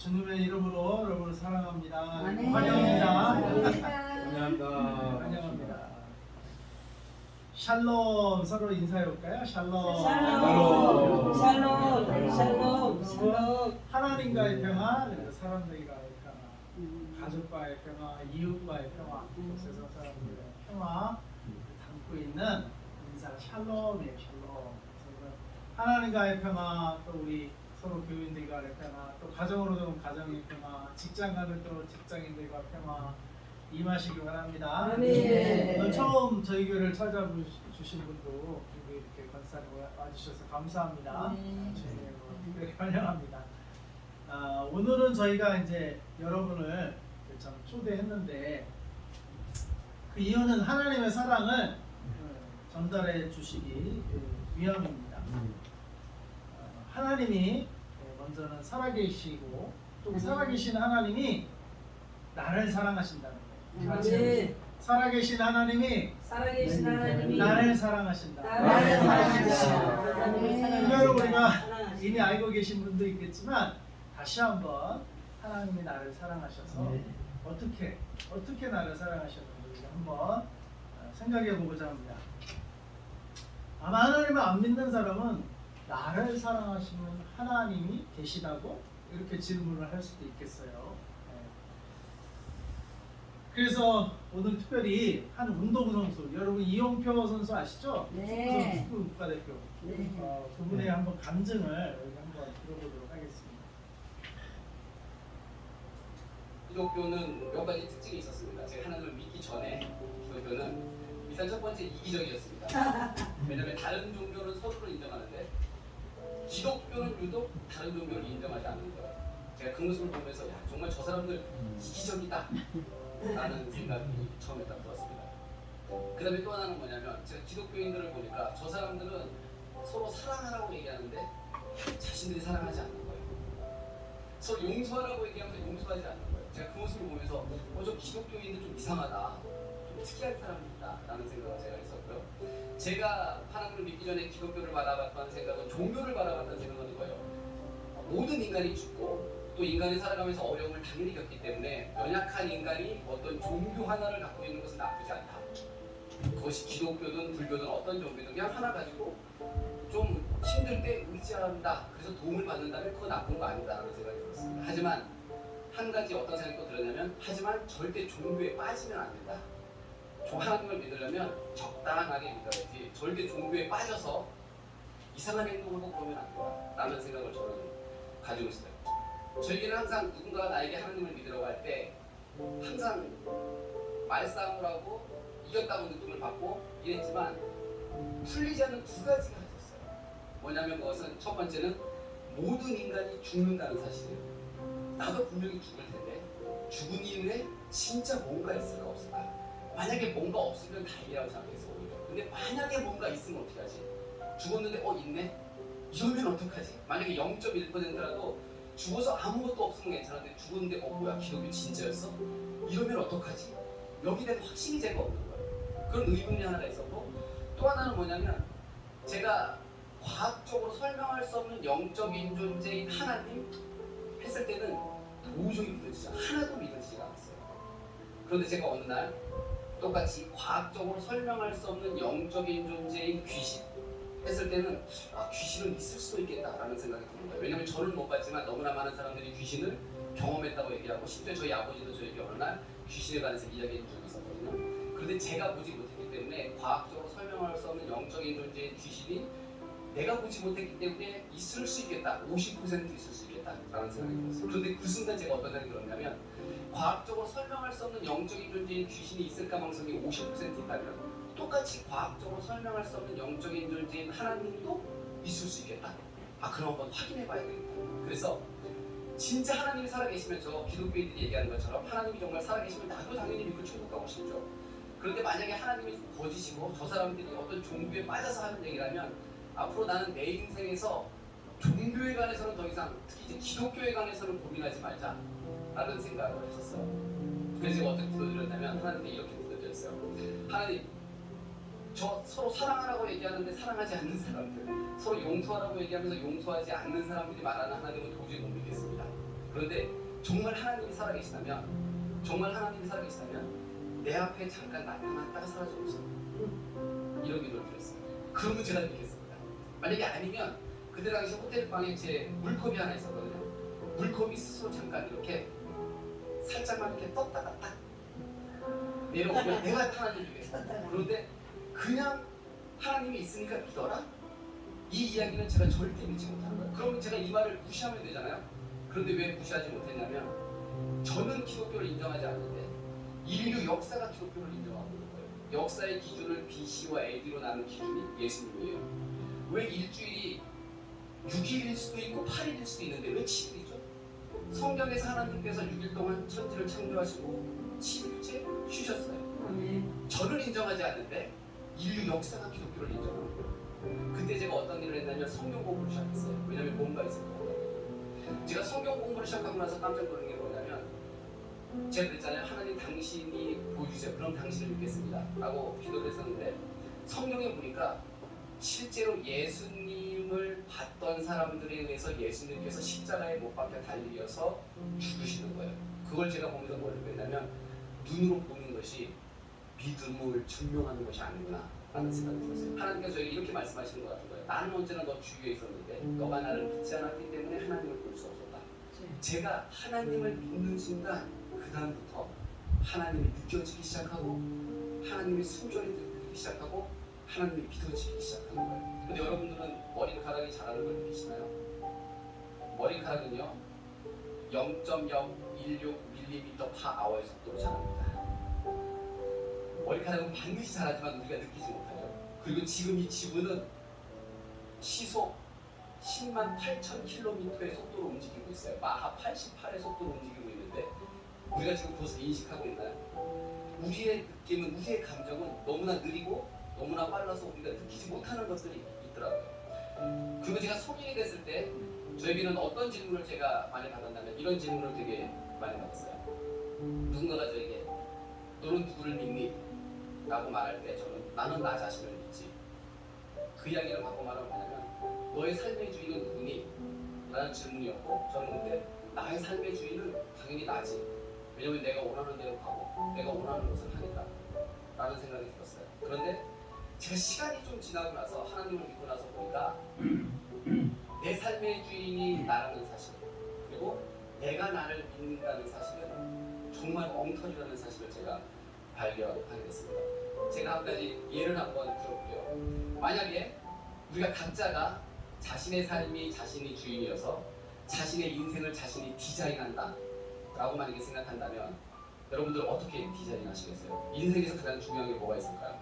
주님의 이름으로 여러분을 사랑합니다. 아멘. 환영합니다. 환영합니다. 환영합니다. 샬롬 서로 인사해볼까요? 샬롬. 샬롬. 샬롬. 샬롬. 샬롬. 하나님과의 평화, 그리고 사람들과의 평화, 가족과의 평화, 이웃과의 평화, 세상 사람들의 평화 담고 있는 인사 샬롬이에요. 샬롬. 그래서 하나님과의 평화, 또 우리 서로 교인들과의 평화, 또 가정으로 좀 가정의 평화, 직장 가면 또 직장인들과 평화 임하시기 바랍니다. 아멘. 오늘 처음 저희 교회를 찾아주신 분도 이렇게 건사에 와주셔서 감사합니다. 주님을 환영합니다. 오늘은 저희가 이제 여러분을 참 초대했는데 그 이유는 하나님의 사랑을 전달해 주시기 위함입니다. 하나님이 먼저는 살아계시고 또 살아계신 하나님이 나를 사랑하신다는 거예요. 같이 살아계신 하나님이 살아계신 하나님이 나를 사랑하신다. 나를 사랑하신다. 분명히 우리가 이미 알고 계신 분도 있겠지만 다시 한번 하나님이 나를 사랑하셔서 어떻게 나를 사랑하셨는지 한번 생각해 보고자 합니다. 아마 하나님을 안 믿는 사람은 나를 사랑하시는 하나님이 계시다고 이렇게 질문을 할 수도 있겠어요. 그래서 오늘 특별히 한 운동선수, 여러분 이용표 선수 아시죠? 네. 축구 국가대표. 네. 그분의 한번 간증을 여기 한번 들어보도록 하겠습니다. 기독교는 몇 가지 특징이 있었습니다. 제가 하나님을 믿기 전에 기독교는 일단 첫 번째 이기적이었습니다. 왜냐하면 다른 종교는 서로를 인정하는데 기독교는 유독 다른 종교를 인정하지 않는 거예요. 제가 그 모습을 보면서 야, 정말 저 사람들 이기적이다 라는 생각이 처음에 딱 들었습니다. 그 다음에 또 하나는 뭐냐면 제가 기독교인들을 보니까 저 사람들은 서로 사랑하라고 얘기하는데 자신들이 사랑하지 않는 거예요. 서로 용서하라고 얘기하면서 용서하지 않는 거예요. 제가 그 모습을 보면서 저 기독교인들 좀 이상하다, 좀 특이한 사람이 있다 라는 생각을 제가 했었고요. 제가 하나님을 믿기 전에 기독교를 바라봤던 생각은, 종교를 바라봤던 생각은 이거예요. 모든 인간이 죽고 또 인간이 살아가면서 어려움을 당연히 겪기 때문에 연약한 인간이 어떤 종교 하나를 갖고 있는 것은 나쁘지 않다. 그것이 기독교든 불교든 어떤 종교든 그냥 하나 가지고 좀 힘들 때 의지한다, 그래서 도움을 받는다면 그거 나쁜 거 아니다라는 생각이 들었습니다. 하지만 한 가지 어떤 생각이 또 들었냐면, 하지만 절대 종교에 빠지면 안 된다. 하나님을 믿으려면 적당하게 믿어야지 절대 종교에 빠져서 이상한 행동을 하고 그러면 안 된다 라는 생각을 저는 가지고 있어요. 저에게는 항상 누군가가 나에게 하나님을 믿으려고 할 때 항상 말싸움을 하고 이겼다고 느낌을 받고 이랬지만 풀리지 않는 두 가지가 있었어요. 뭐냐면 그것은 첫 번째는 모든 인간이 죽는다는 사실이에요. 나도 분명히 죽을 텐데 죽은 이후에 진짜 뭔가 있을까 없을까? 만약에 뭔가 없으면 다행이라고 생각했어 오히려. 근데 만약에 뭔가 있으면 어떻게 하지? 죽었는데 있네? 이러면 어떡하지? 만약에 0.1%라도 죽어서 아무것도 없으면 괜찮은데 죽었는데 뭐야 기독교 진짜였어? 이러면 어떡하지? 여기에 대한 확신이 제가 없는 거예요. 그런 의문이 하나가 있었고, 또 하나는 뭐냐면 제가 과학적으로 설명할 수 없는 영적인 존재인 하나님 했을 때는 도저히 믿어지지 하나도 믿어지지가 않았어요. 그런데 제가 어느 날 똑같이 과학적으로 설명할 수 없는 영적인 존재인 귀신 했을 때는 귀신은 있을 수도 있겠다라는 생각이 드는 거예요. 왜냐하면 저는 못 봤지만 너무나 많은 사람들이 귀신을 경험했다고 얘기하고, 심지어 저희 아버지도 저에게 어느 날 귀신에 관해서 이야기해 준 적이 있었거든요. 그런데 제가 보지 못했기 때문에 과학적으로 설명할 수 없는 영적인 존재인 귀신이 내가 보지 못했기 때문에 있을 수 있겠다, 50% 있을 수 있겠다라는 생각이 들었어요. 그런데 그 순간 제가 어떤 생각이 들었냐면, 과학적으로 설명할 수 없는 영적인 존재인 귀신이 있을 가능성이 50% 있다면 똑같이 과학적으로 설명할 수 없는 영적인 존재인 하나님도 있을 수 있겠다. 그럼 한번 확인해 봐야 되겠다. 그래서 진짜 하나님이 살아계시면, 저 기독교인들이 얘기하는 것처럼 하나님이 정말 살아계시면 나도 당연히 믿고 천국 가고 싶죠. 그런데 만약에 하나님이 거짓이고 저 사람들이 어떤 종교에 빠져서 하는 얘기라면, 앞으로 나는 내 인생에서 종교에 관해서는 더 이상, 특히 이제 기독교에 관해서는 고민하지 말자 라는 생각을 했었어요. 그래서 제가 어떻게 부탁드렸냐면 하나님께 이렇게 부탁드렸어요. 하나님, 저 서로 사랑하라고 얘기하는데 사랑하지 않는 사람들, 서로 용서하라고 얘기하면서 용서하지 않는 사람들이 말하는 하나님은 도저히 못 믿겠습니다. 그런데 정말 하나님이 살아계시다면, 정말 하나님이 살아계시다면 내 앞에 잠깐 나타났다가 사라져버렸어요. 이런 기도를 드렸어요. 그러면 제가 믿겠습니다. 만약에 아니면 그때 당시 호텔 방에 제 물컵이 하나 있었거든요. 물컵이 스스로 잠깐 이렇게 살짝만 이렇게 떴다가 딱 내려오면 내가 하나님 위해서. 그런데 그냥 하나님이 있으니까 믿어라? 이 이야기는 제가 절대 믿지 못하는 거예요. 그러면 제가 이 말을 무시하면 되잖아요. 그런데 왜 무시하지 못했냐면 저는 기독교를 인정하지 않는데 인류 역사가 기독교를 인정하고 있는 거예요. 역사의 기준을 BC와 AD로 나눈 기준이 예수님이에요. 왜 일주일이 6일일 수도 있고 8일일 수도 있는데 왜 7일이죠? 성경에서 하나님께서 6일 동안 천지를 창조하시고 7일째 쉬셨어요. 저를 인정하지 않는데 인류 역사가 기독교를 인정하는 거예요. 그때 제가 어떤 일을 했냐면 성경 공부를 시작했어요. 왜냐면 뭔가 있을 거거든요. 제가 성경 공부를 시작하고 나서 깜짝 놀란 게 뭐냐면 제가 그랬잖아요. 하나님 당신이 보여주세요. 그럼 당신을 믿겠습니다 라고 기도를 했었는데 성경에 보니까 실제로 예수님을 봤던 사람들에 의해서 예수님께서 십자가에 못 박혀 달리셔서 죽으시는 거예요. 그걸 제가 보면서 뭘 느꼈냐면 눈으로 보는 것이 믿음을 증명하는 것이 아니구나 라는 생각이 들었어요. 하나님께서 저에게 이렇게 말씀하시는 것 같은 거예요. 나는 언제나 너 주위에 있었는데 너가 나를 믿지 않았기 때문에 하나님을 볼 수 없었다. 제가 하나님을 믿는 순간 그 다음부터 하나님이 느껴지기 시작하고 하나님의 순전히 느끼기 시작하고 하나님이 믿어지기 시작하는 거예요. 근데 여러분들은 머리카락이 자라는 걸 느끼시나요? 머리카락은요 0.016mm/h의 속도로 자랍니다. 머리카락은 반드시 자라지만 우리가 느끼지 못하죠. 그리고 지금 이 지구는 시속 10만 8천 km의 속도로 움직이고 있어요. 마하 88의 속도로 움직이고 있는데 우리가 지금 그것을 인식하고 있나요? 우리의 느낌은, 우리의 감정은 너무나 느리고 너무나 빨라서 우리가 느끼지 못하는 것들이 있더라고요. 그리고 제가 성인이 됐을 때 저에게는 어떤 질문을 제가 많이 받았냐면 이런 질문을 되게 많이 받았어요. 누군가가 저에게 너는 누구를 믿니? 라고 말할 때 저는 나는 나 자신을 믿지. 그 이야기를 받고 말하면 뭐냐면 너의 삶의 주인은 누구니? 라는 질문이었고 저는 그때 나의 삶의 주인은 당연히 나지. 왜냐면 내가 원하는 대로 가고 내가 원하는 것을 하니까 라는 생각이 들었어요. 그런데 제가 시간이 좀 지나고 나서 하나님을 믿고 나서 보니까 내 삶의 주인이 나라는 사실 그리고 내가 나를 믿는다는 사실은 정말 엉터리라는 사실을 제가 발견하게 됐습니다. 제가 한 가지 예를 한번 들어볼게요. 만약에 우리가 각자가 자신의 삶이 자신이 주인이어서 자신의 인생을 자신이 디자인한다 라고 만약에 생각한다면 여러분들 어떻게 디자인하시겠어요? 인생에서 가장 중요한 게 뭐가 있을까요?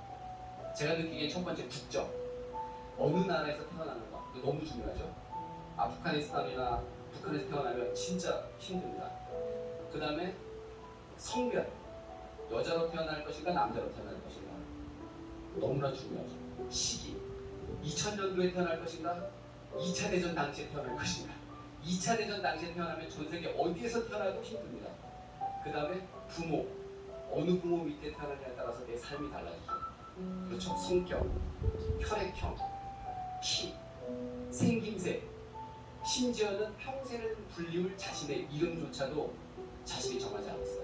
제가 느끼기에 첫 번째 국적. 어느 나라에서 태어나는 거 너무 중요하죠. 아프가니스탄이나 북한에서 태어나면 진짜 힘듭니다. 그 다음에 성별. 여자로 태어날 것인가 남자로 태어날 것인가 너무나 중요하죠. 시기. 2000년도에 태어날 것인가 2차 대전 당시에 태어날 것인가 2차 대전 당시에 태어나면 전 세계 어디에서 태어나도 힘듭니다. 그 다음에 부모. 어느 부모 밑에 태어나냐에 따라서 내 삶이 달라지죠. 그렇죠. 성격, 혈액형, 키, 생김새, 심지어는 평생을 불리울 자신의 이름조차도 자신이 정하지 않았어요.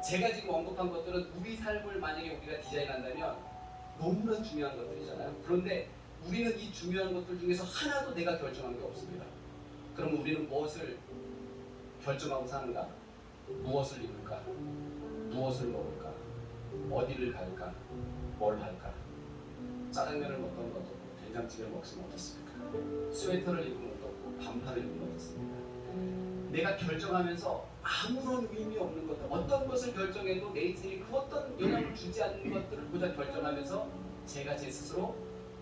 제가 지금 언급한 것들은 우리 삶을 만약에 우리가 디자인한다면 너무나 중요한 것들이잖아요. 그런데 우리는 이 중요한 것들 중에서 하나도 내가 결정한 게 없습니다. 그럼 우리는 무엇을 결정하고 사는가? 무엇을 입을까? 무엇을 먹을까? 어디를 갈까? 뭘 할까? 짜장면을 먹던 것 없고 된장찌개를 먹으면 어떻습니까? 스웨터를 입으면 어떻고 반팔을 입으면 어떻습니까? 내가 결정하면서 아무런 의미 없는 것들, 어떤 것을 결정해도 내 인생에 그 어떤 영향을 주지 않는 것들을 보자 결정하면서 제가 제 스스로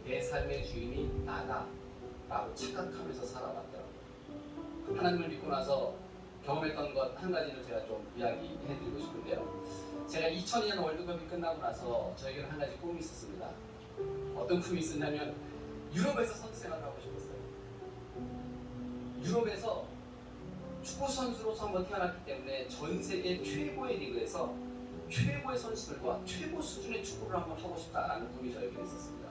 내 삶의 주인이 나다 라고 착각하면서 살아왔더라고요. 하나님을 믿고 나서 경험했던 것 한 가지를 제가 좀 이야기해드리고 싶은데요. 제가 2002년 월드컵이 끝나고 나서 저에게는 한 가지 꿈이 있었습니다. 어떤 꿈이 있었냐면 유럽에서 선수 생활을 하고 싶었어요. 유럽에서 축구 선수로서 한번 태어났기 때문에 전 세계 최고의 리그에서 최고의 선수들과 최고 수준의 축구를 한번 하고 싶다라는 꿈이 저에게 있었습니다.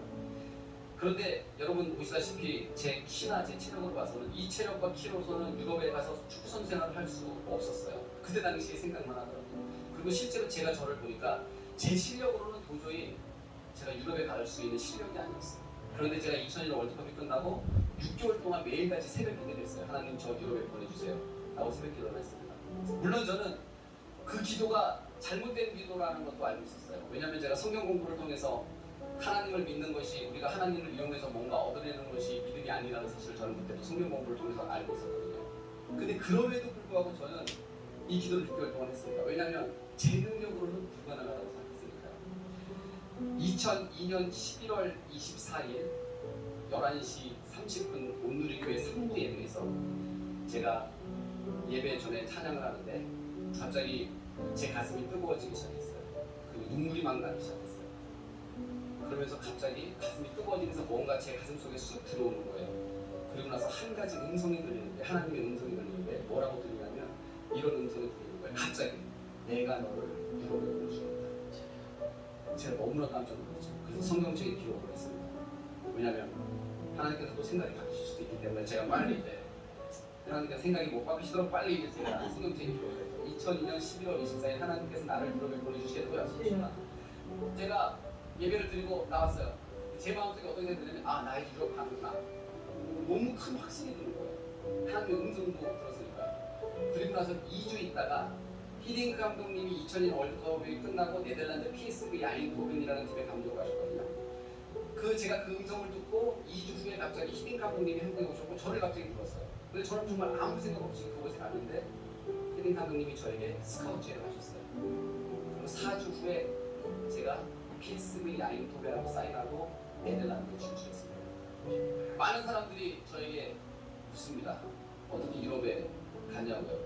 그런데 여러분 보시다시피 제 키나 제 체력으로 봐서는 이 체력과 키로서는 유럽에 가서 축구 선수 생활을 할 수 없었어요. 그때 당시에 생각만 하더라고요. 그리고 실제로 제가 저를 보니까 제 실력으로는 도저히 제가 유럽에 갈 수 있는 실력이 아니었어요. 그런데 제가 2001년 월드컵이 끝나고 6개월 동안 매일같이 새벽 기도를 했어요. 하나님 저 유럽에 보내주세요 라고 새벽 기도를 했습니다. 물론 저는 그 기도가 잘못된 기도라는 것도 알고 있었어요. 왜냐하면 제가 성경 공부를 통해서 하나님을 믿는 것이 우리가 하나님을 이용해서 뭔가 얻어내는 것이 믿음이 아니라는 사실을 저는 그때도 성경 공부를 통해서 알고 있었거든요. 근데 그럼에도 불구하고 저는 이 기도를 6개월 동안 했습니다. 왜냐하면 제 능력으로는 불가능하다고 생각했으니까요. 2002년 11월 24일 11시 30분 온누리교회 3부 예배에서 제가 예배 전에 찬양을 하는데 갑자기 제 가슴이 뜨거워지기 시작했어요. 그리고 눈물이 막 나기 시작했어요. 그러면서 갑자기 가슴이 뜨거워지면서 뭔가 제 가슴 속에 쑥 들어오는 거예요. 그리고 나서 한 가지 음성이 들리는데, 하나님의 음성이 들리는데 뭐라고 들리냐면 이런 음성이 들리는 거예요. 갑자기 내가 너를 유럽에 보내주겠다. 제가 너무나 깜짝 놀랐죠. 그래서 성경책에 기록을 했습니다. 왜냐하면 하나님께서 또 생각이 바뀌실 수도 있기 때문에 제가 빨리 이제 하나님께서 생각이 못 바뀌시도록 빨리 이제 제가 성경책에 기록을 했죠. 2002년 11월 24일 하나님께서 나를 유럽에 보내주시겠다고 약속하셨다. 제가 예배를 드리고 나왔어요. 제 마음속에 어떤 생각이 드냐면 나 이제 유럽 가는구나. 너무 큰 확신이 드는 거예요. 하나님의 음성도 들었으니까. 그리고 나서 2주 있다가 히딩크 감독님이 2002년 월드컵이 끝나고 네덜란드 PSV 아인토벤이라는 팀에 감독을 하셨거든요. 제가 그 음성을 듣고 2주 후에 갑자기 히딩크 감독님이 한국에 오셨고 저를 갑자기 불렀어요. 근데 저는 정말 아무 생각 없이 그곳에 갔는데 히딩크 감독님이 저에게 스카우트 제의를 하셨어요. 그리고 4주 후에 제가 PSV 아인토벤하고 사인하고 네덜란드에 진출했습니다. 많은 사람들이 저에게 묻습니다. 어떻게 유럽에 가냐고요.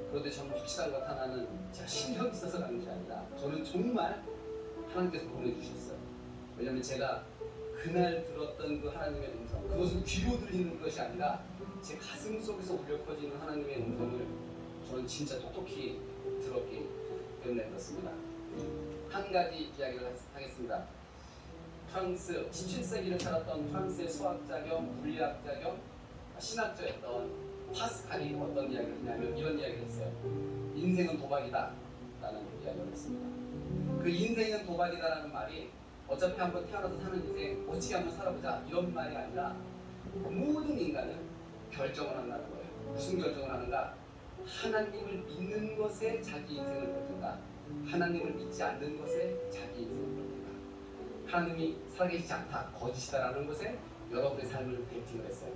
그런데 저는 확실한 것 하나는 제가 신경이 있어서 가는 게 아니라 저는 정말 하나님께서 보내주셨어요. 왜냐하면 제가 그날 들었던 그 하나님의 음성, 그것은 귀로 들리는 것이 아니라 제 가슴 속에서 울려 퍼지는 하나님의 음성을 저는 진짜 똑똑히 들었기 때문에 그렇습니다. 한 가지 이야기를 하겠습니다. 프랑스 17세기를 살았던 프랑스의 수학자 겸 물리학자 겸 신학자였던 파스칼이 어떤 이야기를 했냐면 이런 이야기를 했어요. 인생은 도박이다 라는 이야기를 했습니다. 그 인생은 도박이다 라는 말이 어차피 한번 태어나서 사는 인생 어찌 한번 살아보자 이런 말이 아니라 모든 인간은 결정을 한다는 거예요. 무슨 결정을 하는가? 하나님을 믿는 것에 자기 인생을 걸든가 하나님을 믿지 않는 것에 자기 인생을 걸든가 하나님이 살아계시지 않다, 거짓이다라는 것에 여러분의 삶을 베팅을 했어요.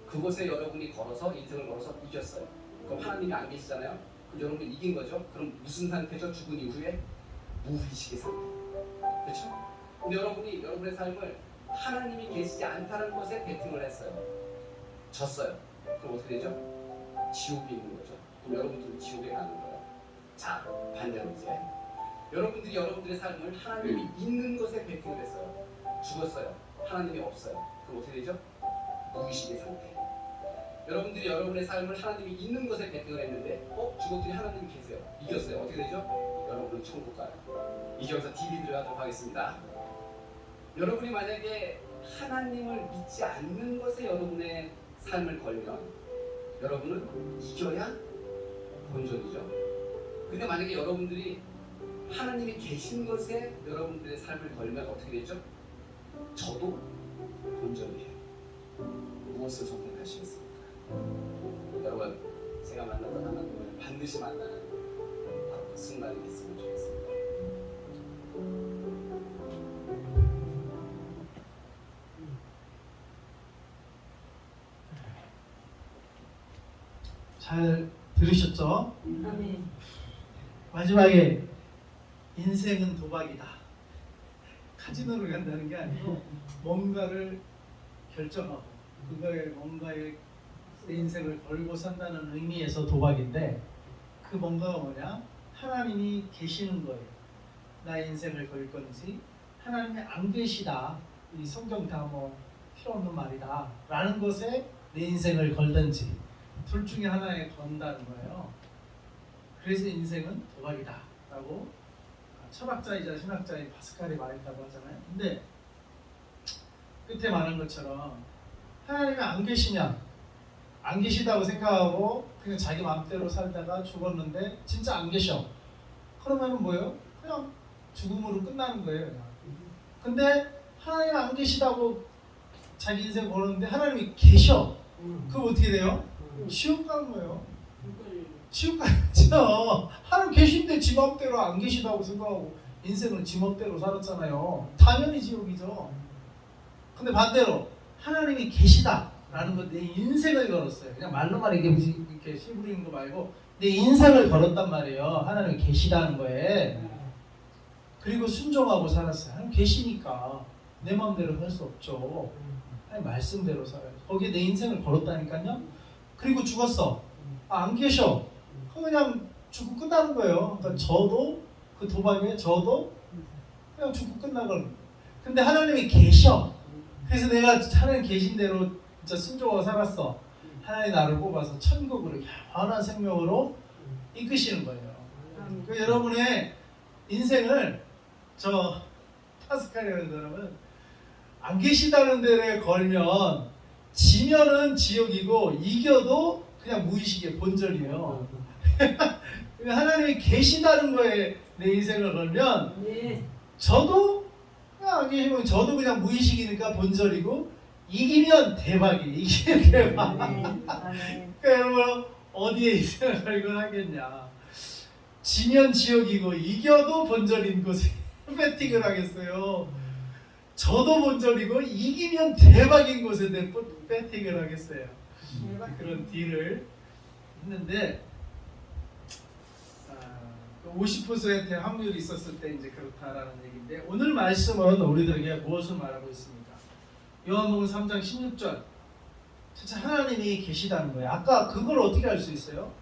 그곳에 여러분이 걸어서 인생을 걸어서 이겼어요. 그럼 하나님이 안 계시잖아요. 그럼 여러분이 이긴 거죠. 그럼 무슨 상태죠? 죽은 이후에 무의식의 상태. 그렇죠? 근데 여러분이 여러분의 삶을 하나님이 계시지 않다는 것에 베팅을 했어요. 졌어요. 그럼 어떻게 되죠? 지옥에 있는 거죠. 그럼 여러분들은 지옥에 가는 거예요. 자, 반대로 이제 여러분들이 여러분들의 삶을 하나님이 있는 것에 베팅을 했어요. 죽었어요. 하나님이 없어요. 그럼 어떻게 되죠? 무의식의 상태. 여러분들이 여러분의 삶을 하나님이 있는 것에 베팅을 했는데 죽었더니 하나님이 계세요. 이겼어요. 어떻게 되죠? 여러분은 천국 가요. 이제 여기서 딜이 들어가도록 하겠습니다. 여러분이 만약에 하나님을 믿지 않는 것에 여러분의 삶을 걸면 여러분은 이겨야 본전이죠. 근데 만약에 여러분들이 하나님이 계신 것에 여러분들의 삶을 걸면 어떻게 되죠? 저도 본전이에요. 무엇을 선택하시겠습니까? 여러분, 제가 만났던 하나님을 반드시 만나는 바로 그 순간이 됐으면 좋겠습니다. 잘 들으셨죠? 아멘. 마지막에 인생은 도박이다. 카지노를 간다는 게 아니고 뭔가를 결정하고 그거에 뭔가에 내 인생을 걸고 산다는 의미에서 도박인데 그 뭔가가 뭐냐? 하나님이 계시는 거예요. 나의 인생을 걸 건지 하나님이 안 계시다. 이 성경 다 뭐 필요 없는 말이다 라는 것에 내 인생을 걸든지 둘 중에 하나에 건다는 거예요. 그래서 인생은 도박이다 라고 철학자이자 신학자인 파스칼이 말했다고 하잖아요. 근데 끝에 말한 것처럼 하나님이 안 계시면 안 계시다고 생각하고 그냥 자기 마음대로 살다가 죽었는데 진짜 안 계셔. 그러면은 뭐예요? 그냥 죽음으로 끝나는 거예요. 그냥. 근데 하나님 안 계시다고 자기 인생 걸었는데 하나님이 계셔. 그럼 어떻게 돼요? 지옥 가는 거예요. 지옥 가죠. 하나님 계신데 지 마음대로 안 계시다고 생각하고 인생을 지 마음대로 살았잖아요. 당연히 지옥이죠. 근데 반대로 하나님이 계시다라는 건 내 인생을 걸었어요. 그냥 말로만 이렇게 씨부리는 거 말고 내 인생을 걸었단 말이에요. 하나님이 계시다는 거에. 그리고 순종하고 살았어요. 하나님 계시니까 내 마음대로 할 수 없죠. 하나님 말씀대로 살아요. 거기에 내 인생을 걸었다니까요. 그리고 죽었어. 안 계셔. 그냥 죽고 끝나는 거예요. 그러니까 저도 그 도박에 저도 그냥 죽고 끝나거든요. 근데 하나님이 계셔. 그래서 내가 하나님 계신 대로 진짜 순종하고 살았어. 하나님 나를 뽑아서 천국으로 영원한 생명으로 이끄시는 거예요. 그러니까 여러분의 인생을 저 파스칼이라는 사람은 안 계시다는 데에 걸면 지면은 지옥이고 이겨도 그냥 무의식의 본전이에요. 하나님이 계시다는 거에 내 인생을 걸면 저도 그냥 안 계시면 저도 그냥 무의식이니까 본전이고 이기면 대박이 이기면 대박. 그러니까 여러분 어디에 인생을 걸고 하겠냐. 지면 지옥이고 이겨도 본전인 곳에 배팅을 하겠어요. 저도 본전이고 이기면 대박인 곳에 내 배팅을 하겠어요. 그런 딜을 했는데 50% 확률이 있었을 때 이제 그렇다라는 얘기인데 오늘 말씀은 우리들에게 무엇을 말하고 있습니까? 요한복음 3장 16절 진짜 하나님이 계시다는 거예요. 아까 그걸 어떻게 알 수 있어요?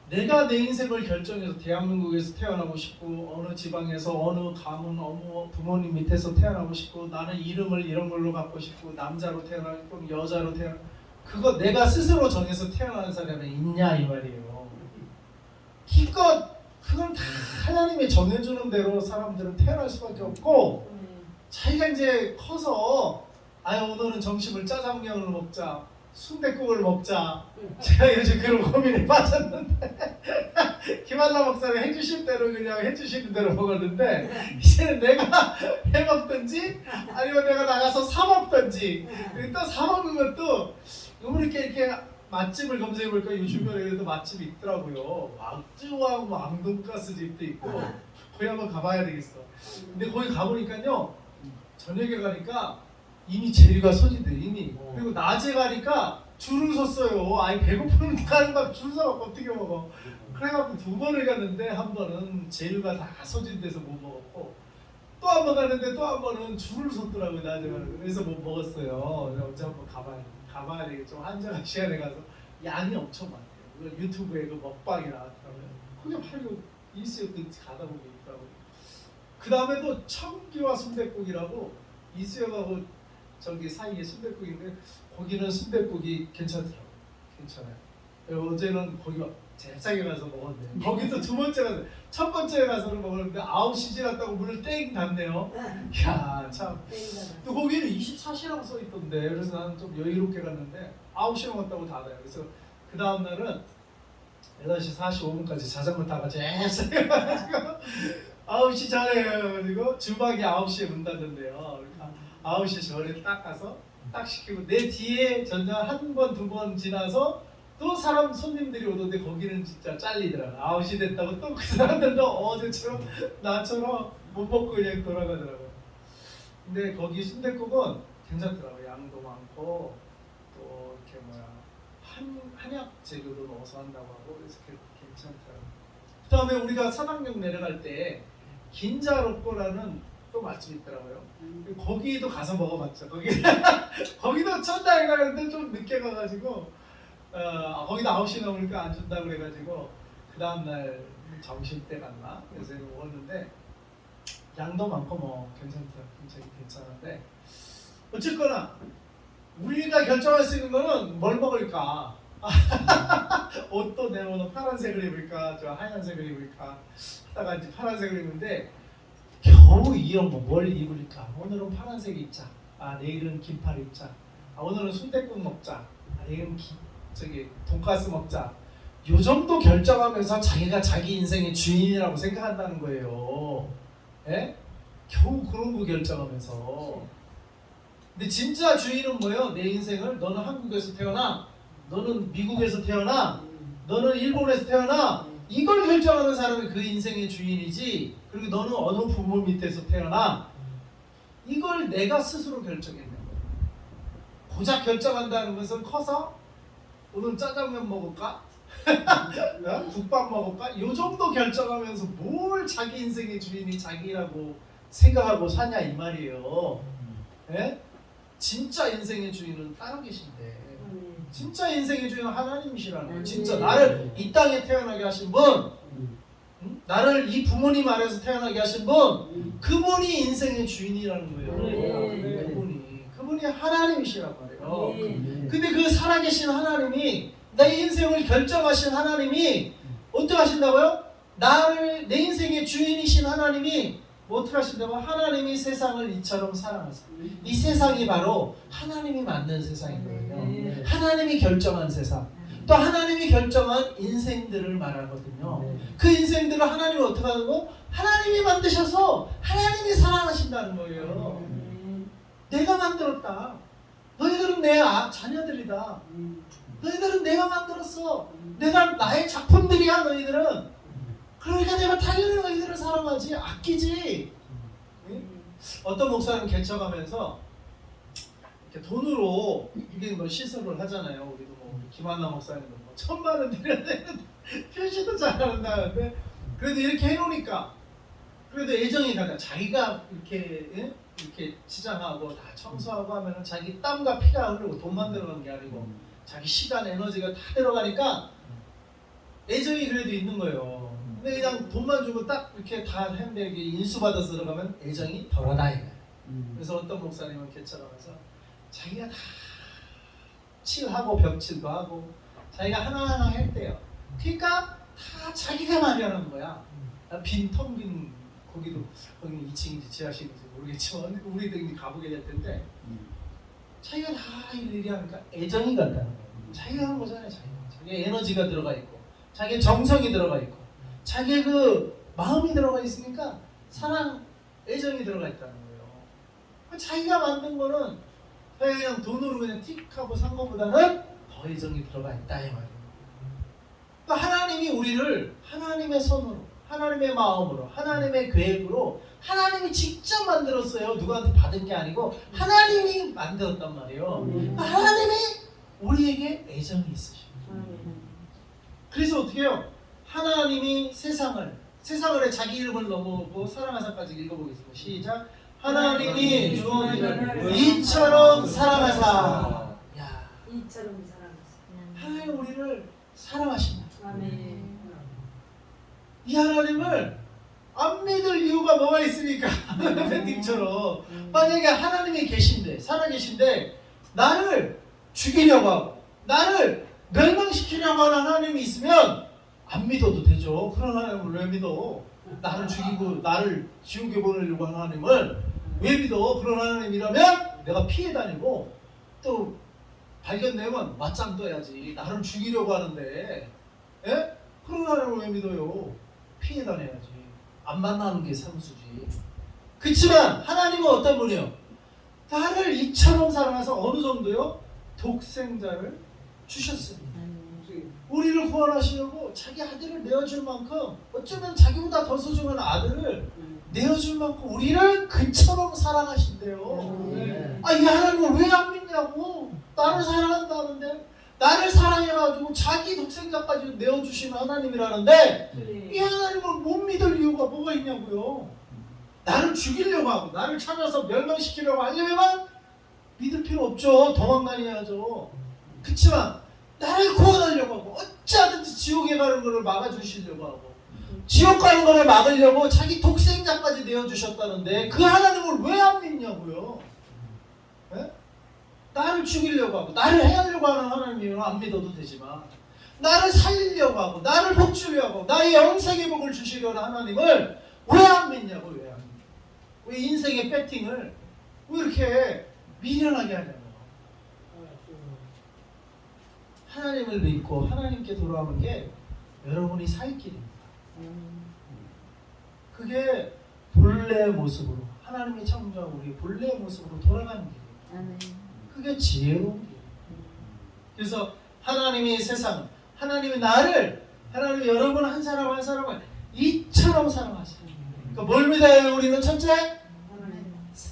내가 내 인생을 결정해서 대한민국에서 태어나고 싶고 어느 지방에서 어느 가문 어느 부모님 밑에서 태어나고 싶고 나는 이름을 이런 걸로 갖고 싶고 남자로 태어나고 여자로 태어나 그거 내가 스스로 정해서 태어나는 사람이 있냐 이 말이에요. 기껏 그건 다 하나님이 정해주는 대로 사람들은 태어날 수밖에 없고 자기가 이제 커서 오늘은 점심을 짜장면을 먹자 순댓국을 먹자. 제가 요즘 그런 고민에 빠졌는데 김한나 목사는 해주실 대로 그냥 해주시는 대로 먹었는데 이제는 내가 해먹든지 아니면 내가 나가서 사 먹든지 또 사 먹는 것도 이렇게 맛집을 검색해볼까 요즘에 그래도 맛집이 있더라고요. 막주하고 왕돈가스 집도 있고 거기 한번 가봐야 되겠어. 근데 거기 가보니까요 저녁에 가니까 이미 재료가 소진돼 이미. 그리고 낮에 가니까 줄을 섰어요. 아니 배고프는 가는 막 줄 서갖고 어떻게 먹어. 그래갖고 2번을 갔는데 한 번은 재료가 다 소진돼서 못 먹었고 또 한 번 갔는데 또 한 번은 줄을 섰더라고요. 낮에 가는 그래서 못 먹었어요. 어제 한번 가봐야 되겠죠. 한정한 시간에 가서 양이 엄청 많대요. 유튜브에 그 먹방이 나왔더라고요. 그냥 팔고 있어요. 가다 보면 있더라고요. 그 다음에도 청기와 순댓국이라고 이수영하고 저기 사이에 순댓국인데 거기는 순댓국이 괜찮더라고요. 괜찮아요. 어제는 거기 제일 싸게 가서 먹었는데 거기도 2번째 가서 첫 번째 가서는 먹었는데 9시 지났다고 문을 땡 닫네요. 이야 참. 또 거기는 24시라고 써있던데 그래서 나는 좀 여유롭게 갔는데 9시에 먹었다고 닫아요. 그래서 그 다음 날은 8시 45분까지 자전거 타고 잽싸게 가가지고 9시 전에 가가지고 주방이 9시에 문 닫는데요. 그러니까 9시 전에 딱 가서 딱 시키고 내 뒤에 전자 한 번, 2번 지나서 또 사람 손님들이 오던데 거기는 진짜 잘리더라고. 9시 됐다고 또 그 사람들도 어제처럼 나처럼 못 먹고 그냥 돌아가더라고요. 근데 거기 순댓국은 괜찮더라고요. 양도 많고 또 이렇게 한약 재료도 넣어서 한다고 하고 그래서 괜찮더라고요. 그 다음에 우리가 사당역 내려갈 때 긴자로꼬라는 또 맛집 있더라고요. 거기도 가서 먹어봤죠. 거기도 첫날에 가는데 좀 늦게 가가지고 거기도 9시 넘으니까 안 준다고 그래가지고 그 다음날 점심때 갔나? 그래서 먹었는데 양도 많고 뭐 괜찮은데 어쨌거나 우리가 결정할 수 있는 거는 뭘 먹을까? 옷도 내 오늘 파란색을 입을까? 저 하얀색을 입을까? 하다가 이제 파란색을 입는데 어우 이런 뭘 입을까? 오늘은 파란색 입자. 아 내일은 긴팔 입자. 아 오늘은 순댓국 먹자. 아 내일은 돈가스 먹자. 요 정도 결정하면서 자기가 자기 인생의 주인이라고 생각한다는 거예요. 예? 겨우 그런 거 결정하면서. 근데 진짜 주인은 뭐예요? 내 인생을 너는 한국에서 태어나, 너는 미국에서 태어나, 너는 일본에서 태어나, 이걸 결정하는 사람이 그 인생의 주인이지. 그리고 너는 어느 부모 밑에서 태어나, 이걸 내가 스스로 결정했는 거야. 고작 결정한다는 것은 커서 오늘 짜장면 먹을까? 국밥 먹을까? 요 정도 결정하면서 뭘 자기 인생의 주인이 자기라고 생각하고 사냐 이 말이에요. 예? 진짜 인생의 주인은 따로 계신데, 진짜 인생의 주인은 하나님이시라는 거예요. 진짜 나를 이 땅에 태어나게 하신 분, 나를 이 부모님 아래서 태어나게 하신 분, 그분이 인생의 주인이라는 거예요. 그분이 하나님이시란 말이에요. 근데 그 살아계신 하나님이, 내 인생을 결정하신 하나님이 어떻게 하신다고요? 내 인생의 주인이신 하나님이 어떻게 하신다고? 하나님이 세상을 이처럼 사랑하세요. 이 세상이 바로 하나님이 만든 세상인 거예요. 하나님이 결정한 세상. 또 하나님이 결정한 인생들을 말하거든요. 그 인생들을 하나님이 어떻게 하고? 하나님이 만드셔서 하나님이 사랑하신다는 거예요. 내가 만들었다. 너희들은 내 자녀들이다. 너희들은 내가 만들었어. 나의 작품들이야 너희들은. 그러니까 내가 당연히 너희들을 사랑하지, 아끼지. 어떤 목사님 개척하면서 이렇게 돈으로 이게 뭐 시설을 하잖아요. 우리도 뭐 김한나 목사님도 뭐 1,000만 원 드려야 되는데 표시도 잘 안 나는데 그래도 이렇게 해놓으니까 그래도 애정이 가다. 자기가 이렇게 치장하고 다 청소하고 하면은 자기 땀과 피가 흐르고 돈만 들어간 게 아니고 자기 시간 에너지가 다 들어가니까 애정이 그래도 있는 거예요. 근데 그냥 돈만 주고 딱 이렇게 다 했는데 이게 인수받아서 들어가면 애정이 덜하다 이거예요. 그래서 어떤 목사님은 개척하면서 자기가 다 칠하고 벽칠도 하고 자기가 하나하나 했대요. 그러니까 다 자기가 마련한 거야. 텅 빈 거기도 거기 2층인지 지하실인지 모르겠지만 우리들이 가보게 될 텐데 자기가 다 일일이 하니까 애정이 간다는 거예요. 자기가 하는 거잖아요. 자기의 에너지가 들어가 있고 자기의 정성이 들어가 있고 자기의 그 마음이 들어가 있으니까 사랑, 애정이 들어가 있다는 거예요. 자기가 만든 거는 그냥 돈으로 그냥 틱하고 산 것보다는 더 애정이 들어가 있다 이 말이에요. 또 하나님이 우리를 하나님의 손으로, 하나님의 마음으로, 하나님의 계획으로 하나님이 직접 만들었어요. 누구한테 받은 게 아니고 하나님이 만들었단 말이에요. 하나님이 우리에게 애정이 있으십니다. 그래서 어떻게 해요? 하나님이 세상을 자기 이름을 넘어오고 사랑하사까지 읽어보겠습니다. 시작. 하나님이 주원이를 이처럼 사랑하사. 야, 이처럼 사랑하사. 하나님 우리를 사랑하신다. 아멘. 이 하나님을 안 믿을 이유가 뭐가 있습니까? 팬팅처럼 만약에 하나님이 계신데 살아계신데 나를 죽이려고 하고 나를 멸망시키려고 하는 하나님이 있으면 안 믿어도 되죠. 그런 하나님을 왜 믿어? 나를 죽이고 나를 지옥에 보내려고 하는 하나님을 왜 믿어? 그런 하나님이라면 내가 피해 다니고 또 발견되면 맞짱 떠야지. 나를 죽이려고 하는데 예? 그런 하나님을 왜 믿어요? 피해 다녀야지. 안 만나는 게 상수지. 그렇지만 하나님은 어떤 분이요? 나를 이처럼 사랑해서 어느 정도요? 독생자를 주셨습니다. 우리를 구원하시려고 자기 아들을 내어줄 만큼 어쩌면 자기보다 더 소중한 아들을 내어줄 만큼 우리를 그처럼 사랑하신대요. 이 하나님을 왜 안 믿냐고. 나를 사랑한다는데 나를 사랑해가지고 자기 독생자까지 내어주시는 하나님이라는데 이 하나님을 못 믿을 이유가 뭐가 있냐고요. 나를 죽이려고 하고 나를 찾아서 멸망시키려고 하려면 믿을 필요 없죠. 도망다녀야죠. 그치만 나를 구원하려고 하고 어찌하든지 지옥에 가는 것을 막아주시려고 하고 지옥 가는 것을 막으려고 자기 독생자까지 내어주셨다는데 그 하나님을 왜 안 믿냐고요. 네? 나를 죽이려고 하고 나를 해하려고 하는 하나님이면 안 믿어도 되지만 나를 살리려고 하고 나를 복 주려고 하고 나의 영생의 복을 주시려는 하나님을 왜 안 믿냐고. 왜 안 믿냐고. 왜 인생의 배팅을 왜 이렇게 미련하게 하냐고. 하나님을 믿고 하나님께 돌아오는 게 여러분이 살 길입니다. 그게 본래의 모습으로 하나님이 창조한 우리 본래의 모습으로 돌아가는 길이에요. 그게 지혜로운 길이에요. 그래서 하나님이 세상, 하나님이 나를, 하나님이 여러분 한 사람 한 사람을 이처럼 사랑하시는 거예요. 그러니까 뭘 믿어요 우리는? 첫째,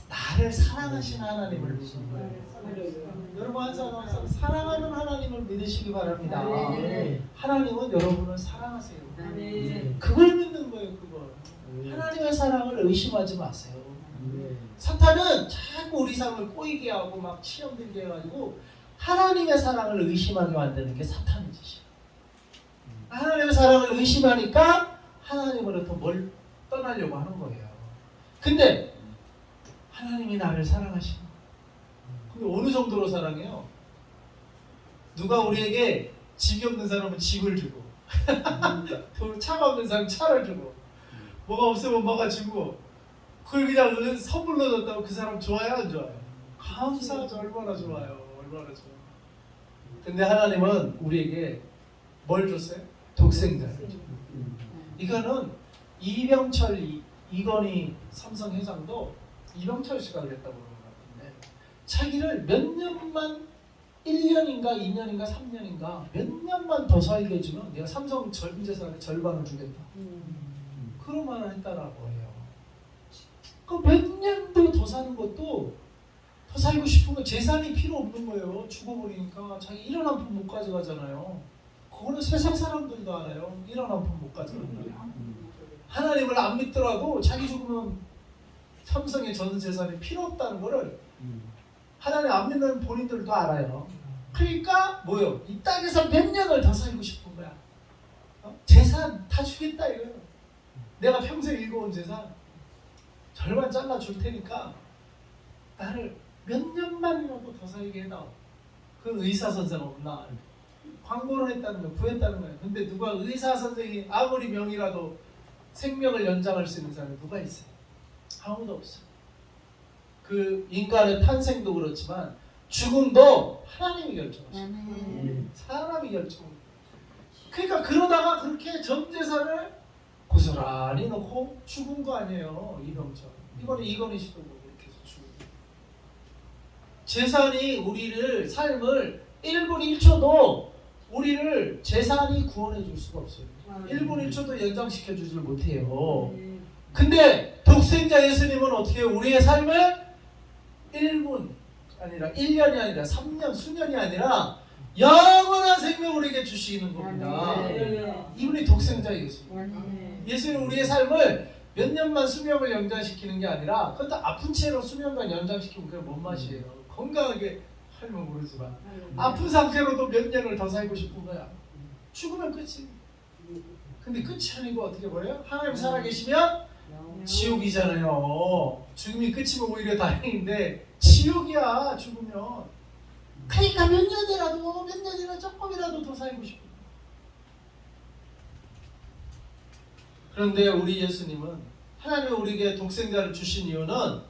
나를 사랑하시는 하나님을 믿는 거예요. 여러분 한 사람 한 사람 사랑하는 하나님을 믿으시기 바랍니다. 하나님은 여러분을 사랑하세요. 그걸 믿는 거예요. 그걸. 하나님의 사랑을 의심하지 마세요. 사탄은 자꾸 우리 삶을 꼬이게 하고 막 시험 들게 해가지고 하나님의 사랑을 의심하게 만드는 게 사탄의 짓이에요. 하나님의 사랑을 의심하니까 하나님으로부터 뭘 떠나려고 하는 거예요. 근데 하나님이 나를 사랑하시는 거예요. 근데 어느 정도로 사랑해요? 누가 우리에게 집이 없는 사람은 집을 주고 차가 없는 사람은 차를 주고 뭐가 없으면 뭐가 주고 그걸 그냥 선물로 줬다고 그 사람 좋아요 안 좋아요? 감사하죠. 얼마나 좋아요. 얼마나 좋아요. 근데 하나님은 우리에게 뭘 줬어요? 독생자를 줬어요. 이거는 이병철 이건희 삼성 회장도 이병철 씨가 그랬다고 그러는 것 같은데 자기를 몇 년만 1년인가 2년인가 3년인가 몇 년만 더 살게 해주면 내가 삼성 전 재산의 절반을 주겠다. 그런 말을 했다라고 해요. 그 몇 년도 더 사는 것도 더 살고 싶은 건 재산이 필요 없는 거예요. 죽어버리니까 자기 1원 한 푼 못 가져가잖아요. 그거는 세상 사람들도 알아요. 1원 한 푼 못 가져간다. 하나님을 안 믿더라도 자기 죽으면 삼성의 전 재산이 필요 없다는 거를 하나님 안 믿는 본인들도 알아요. 그러니까 뭐요? 이 땅에서 몇 년을 더 살고 싶은 거야. 재산 다 주겠다 이거예요. 내가 평생 읽어온 재산 절반 잘라 줄 테니까 나를 몇 년만이라도 더 살게 해다. 그 의사 선생 없나? 광고를 했다는 거예요. 구했다는 거예요. 근데 누가 의사 선생이 아무리 명이라도 생명을 연장할 수 있는 사람이 누가 있어요? 아무도 없어요. 그 인간의 탄생도 그렇지만 죽음도 하나님이 결정하시고 사람이 결정합니다. 그러니까 그러다가 그렇게 전 재산을 고스란히 놓고 죽은 거 아니에요. 이병철. 이거는 이건희 씨도 그렇게 해서 죽은 거예요. 재산이 우리를 삶을 1분 1초도 우리를 재산이 구원해 줄 수가 없어요. 1분 1초도 연장시켜 주질 못해요. 근데 독생자 예수님은 어떻게 해요? 우리의 삶을 1분 아니라 1년이 아니라 3년 수년이 아니라 영원한 생명을 우리에게 주시는 겁니다. 이분이 독생자 예수님. 예수님은 우리의 삶을 몇 년만 수명을 연장시키는 게 아니라 그것도 아픈 채로 수명만 연장시키면 그게 뭔 맛이에요. 건강하게 살면 모르지만 아픈 상태로도 몇 년을 더 살고 싶은 거야. 죽으면 끝이. 근데 끝이 아니고 어떻게 버려요? 하나님 살아계시면 지옥이잖아요. 죽음이 끝이면 오히려 다행인데 지옥이야 죽으면. 그러니까 몇 년이라도 조금이라도 더 살고 싶어. 그런데 우리 예수님은 하나님이 우리에게 독생자를 주신 이유는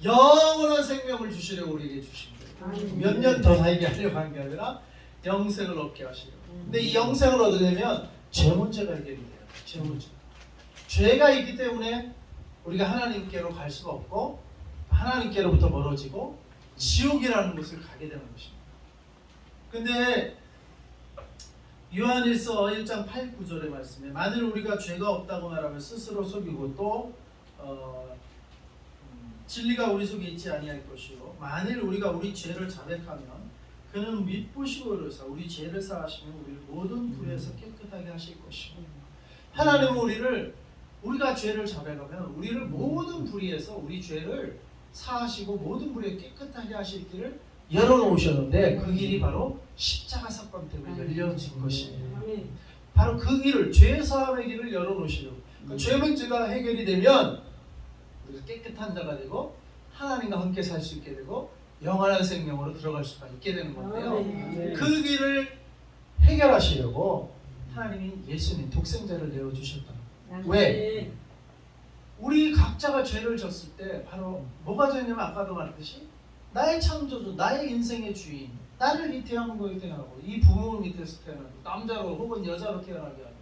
영원한 생명을 주시려고 우리에게 주신 거예요. 몇 년 더 살게 하려고 한 게 아니라 영생을 얻게 하시려고. 근데 이 영생을 얻으려면 죄 문제가 해결이 돼요. 죄 문제. 죄가 있기 때문에 우리가 하나님께로 갈 수가 없고 하나님께로부터 멀어지고 지옥이라는 곳을 가게 되는 것입니다. 근데 요한일서 1장 8, 9절의 말씀에 만일 우리가 죄가 없다고 말하면 스스로 속이고 또 진리가 우리 속에 있지 아니할 것이요 만일 우리가 우리 죄를 자백하면 그는 미쁘시고 의로사 우리 죄를 사하시면 우리를 모든 불에서 깨끗하게 하실 것이요. 하나님은 우리가 죄를 자백하면 우리를 모든 불의에서 우리 죄를 사하시고 모든 불에 깨끗하게 하실 길을 열어놓으셨는데 그 길이 바로 십자가 사건 때문에 열려진 것이에요. 바로 그 길을 죄 사함의 길을 열어놓으시려고. 그러니까 죄 문제가 해결이 되면 우리가 깨끗한 자가 되고 하나님과 함께 살 수 있게 되고 영원한 생명으로 들어갈 수가 있게 되는 건데요. 그 길을 해결하시려고 하나님이 예수님 독생자를 내어주셨다. 왜? 우리 각자가 죄를 졌을 때 바로 뭐가 죄냐면 아까도 말했듯이 나의 창조주, 나의 인생의 주인, 나를 이 대한민국에 태어나고 이 부모 밑에서 태어나고 남자로 혹은 여자로 태어나게 하고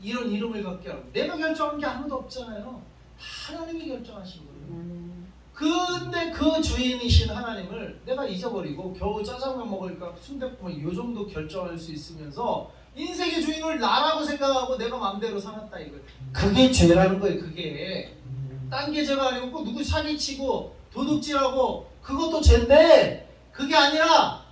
이런 이름을 갖게 하고 내가 결정한 게 아무도 없잖아요. 다 하나님이 결정하신 거예요. 근데 그 주인이신 하나님을 내가 잊어버리고 겨우 짜장면 먹을까 순댓국을 이 정도 결정할 수 있으면서 인생의 주인을 나라고 생각하고 내가 마음대로 살았다 이거예요. 그게 죄라는 거예요. 그게 딴 게 죄가 아니고 꼭 누구 사기치고 도둑질하고 그것도 죄인데 그게 아니라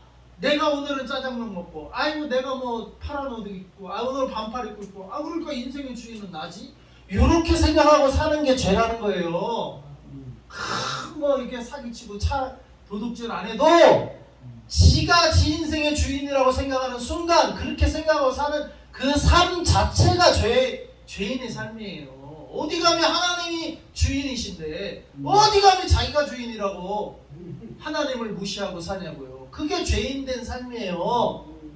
내가 오늘은 짜장면 먹고 아이고 내가 뭐 파란 옷 입고 아 오늘 반팔 입고 있고 아 그러니까 인생의 주인은 나지 이렇게 생각하고 사는 게 죄라는 거예요. 뭐 이렇게 사기치고 도둑질 안 해도 지가 지 인생의 주인이라고 생각하는 순간 그렇게 생각하고 사는 그 삶 자체가 죄인의 삶이에요. 어디 가면 하나님이 주인이신데 어디 가면 자기가 주인이라고 하나님을 무시하고 사냐고요. 그게 죄인된 삶이에요.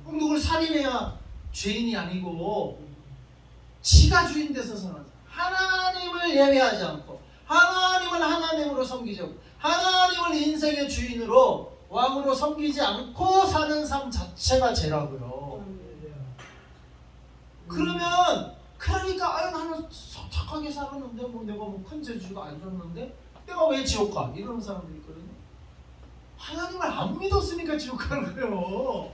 그럼 누굴 살인해야 죄인이 아니고 지가 주인 돼서 사는 하나님을 예배하지 않고 하나님을 하나님으로 섬기지 않고 하나님을 인생의 주인으로 왕으로 섬기지 않고 사는 삶 자체가 죄라고요. 그러니까 아유 나는 착하게 살았는데 뭐 내가 뭐 큰 죄주가 안 졌는데 내가 왜 지옥 가? 이런 사람들이 있거든요. 하나님을 안 믿었으니까 지옥 가는 거예요.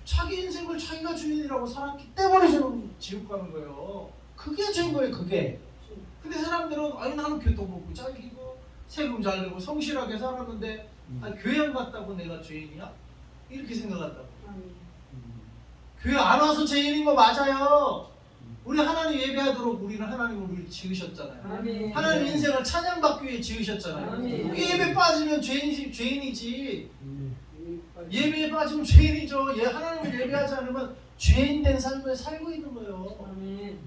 자기 인생을 자기가 주인이라고 살았기 때문에 지옥 가는 거예요. 그게 죄인 거예요. 그게. 근데 사람들은 아니 나는 교통법규 잘 지키고 세금 잘 내고 성실하게 살았는데 아니, 교회 안 갔다고 내가 죄인이야? 이렇게 생각한다고. 교회 안 와서 죄인인 거 맞아요. 우리 하나님 예배하도록 우리는 하나님을 우리 지으셨잖아요. 아멘. 하나님 인생을 찬양받기 위해 지으셨잖아요. 아멘. 우리 예배 빠지면 죄인이지. 예배에 빠지면 죄인이죠. 하나님을 예배하지 않으면 죄인된 삶을 살고 있는 거예요. 아멘.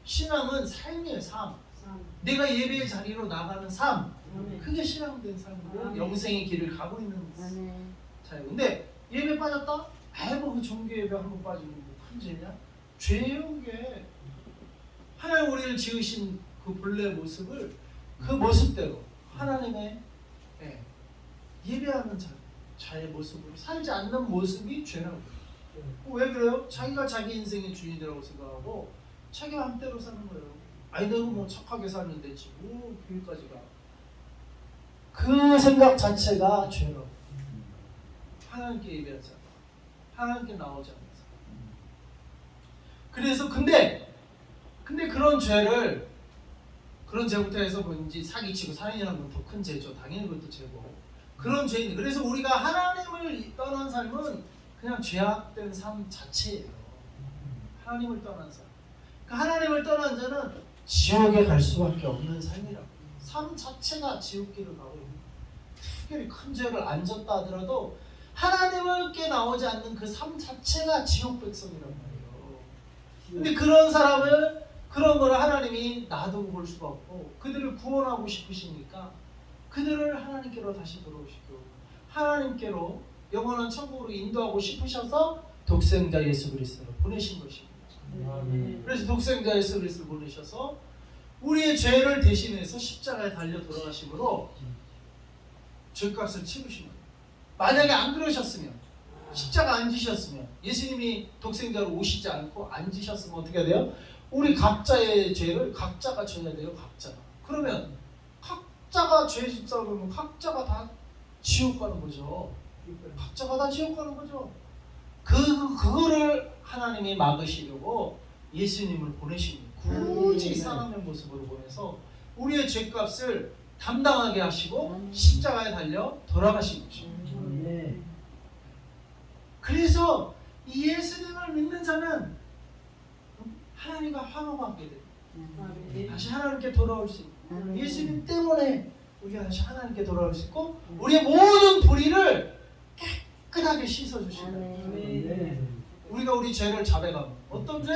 신앙은 삶이에요. 삶. 참. 내가 예배의 자리로 나가는 삶. 아멘. 그게 신앙된 삶이고 아멘. 영생의 길을 가고 있는 아멘. 자예요. 근데 예배 빠졌다? 아이고 그 정규 예배 한번 빠지면 큰 죄냐? 죄예요 그게. 하나님 우리를 지으신 그 본래 모습을 그 모습대로 하나님의 예배하는 자의 모습으로 살지 않는 모습이 죄라고. 왜 그래요? 자기가 자기 인생의 주인이라고 생각하고 자기 맘대로 사는 거예요. 아니 내가 뭐 착하게 살면 되지 뭐 교회까지 가. 그 생각 자체가 죄라고. 하나님께 예배하지 않아. 하나님께 나오지 않아서. 그래서 근데 그런 죄부터 해서 뭔지 사기치고 살인이라는 건 더 큰 죄죠. 당연히 그것도 죄고. 그런 죄인. 그래서 우리가 하나님을 떠난 삶은 그냥 죄악된 삶 자체예요. 하나님을 떠난 삶. 그 하나님을 떠난 자는 지옥에 갈 수밖에 없는 삶이라고. 삶 자체가 지옥길을 가고 있는. 특별히 큰 죄를 안 졌다 하더라도 하나님께 나오지 않는 그 삶 자체가 지옥 백성이란 말이에요. 근데 그런 거를 하나님이 놔두고 볼 수가 없고 그들을 구원하고 싶으시니까 그들을 하나님께로 다시 돌아오시고 하나님께로 영원한 천국으로 인도하고 싶으셔서 독생자 예수 그리스도를 보내신 것입니다. 그래서 독생자 예수 그리스도를 보내셔서 우리의 죄를 대신해서 십자가에 달려 돌아가심으로 죄값을 치르신 거예요. 만약에 안 그러셨으면 십자가 안 지셨으면 예수님이 독생자로 오시지 않고 안 지셨으면 어떻게 돼요? 우리 각자의 죄를 각자가 져야 돼요. 각자가. 그러면 각자가 죄 짓자 그러면 각자가 다 지옥 가는 거죠. 각자가 다 지옥 가는 거죠. 그거를 하나님이 막으시려고 예수님을 보내신 거예요. 굳이 사람의 모습으로 보내서 우리의 죄값을 담당하게 하시고 십자가에 달려 돌아가신 것입니다. 그래서 이 예수님을 믿는 자는 하나님과 화목하게 돼요. 다시 하나님께 돌아올 수 있고 예수님 때문에 우리가 다시 하나님께 돌아올 수 있고 우리의 모든 불의를 깨끗하게 씻어주시는 우리가 우리 죄를 자백하고 어떤 죄?